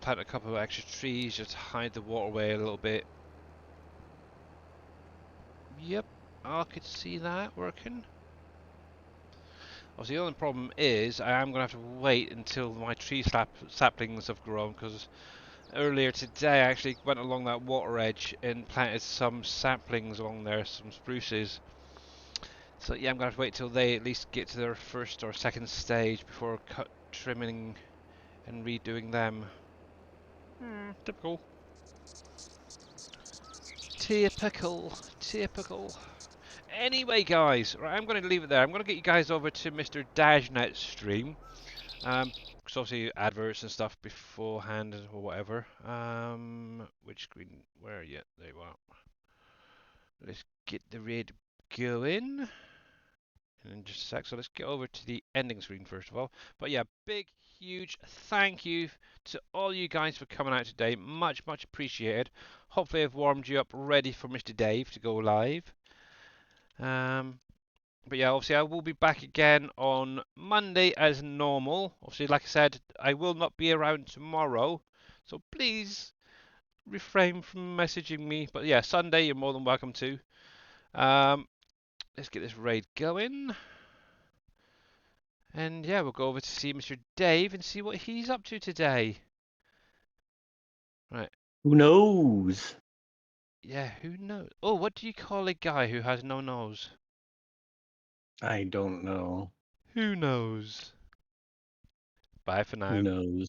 Plant a couple of extra trees just to hide the waterway a little bit. Yep, I could see that working. Obviously, the only problem is I am going to have to wait until my saplings have grown, because earlier today I actually went along that water edge and planted some saplings along there, some spruces. So yeah, I'm going to have to wait till they at least get to their first or second stage before trimming and redoing them. Typical. Typical. Typical. Anyway, guys, right, I'm going to leave it there. I'm going to get you guys over to Mr. Dajnet's stream. Because obviously adverts and stuff beforehand or whatever. Which screen? Where are you? There you are. Let's get the raid going. In just a sec. So let's get over to the ending screen first of all. But yeah, big, huge thank you to all you guys for coming out today. Much, much appreciated. Hopefully I've warmed you up ready for Mr. Dave to go live. But yeah, obviously I will be back again on Monday as normal. Obviously, like I said, I will not be around tomorrow. So please refrain from messaging me. But yeah, Sunday you're more than welcome to. Let's get this raid going. And yeah, we'll go over to see Mr. Dave and see what he's up to today. Right. Who knows? Yeah, who knows? Oh, what do you call a guy who has no nose? I don't know. Who knows? Bye for Who now. knows?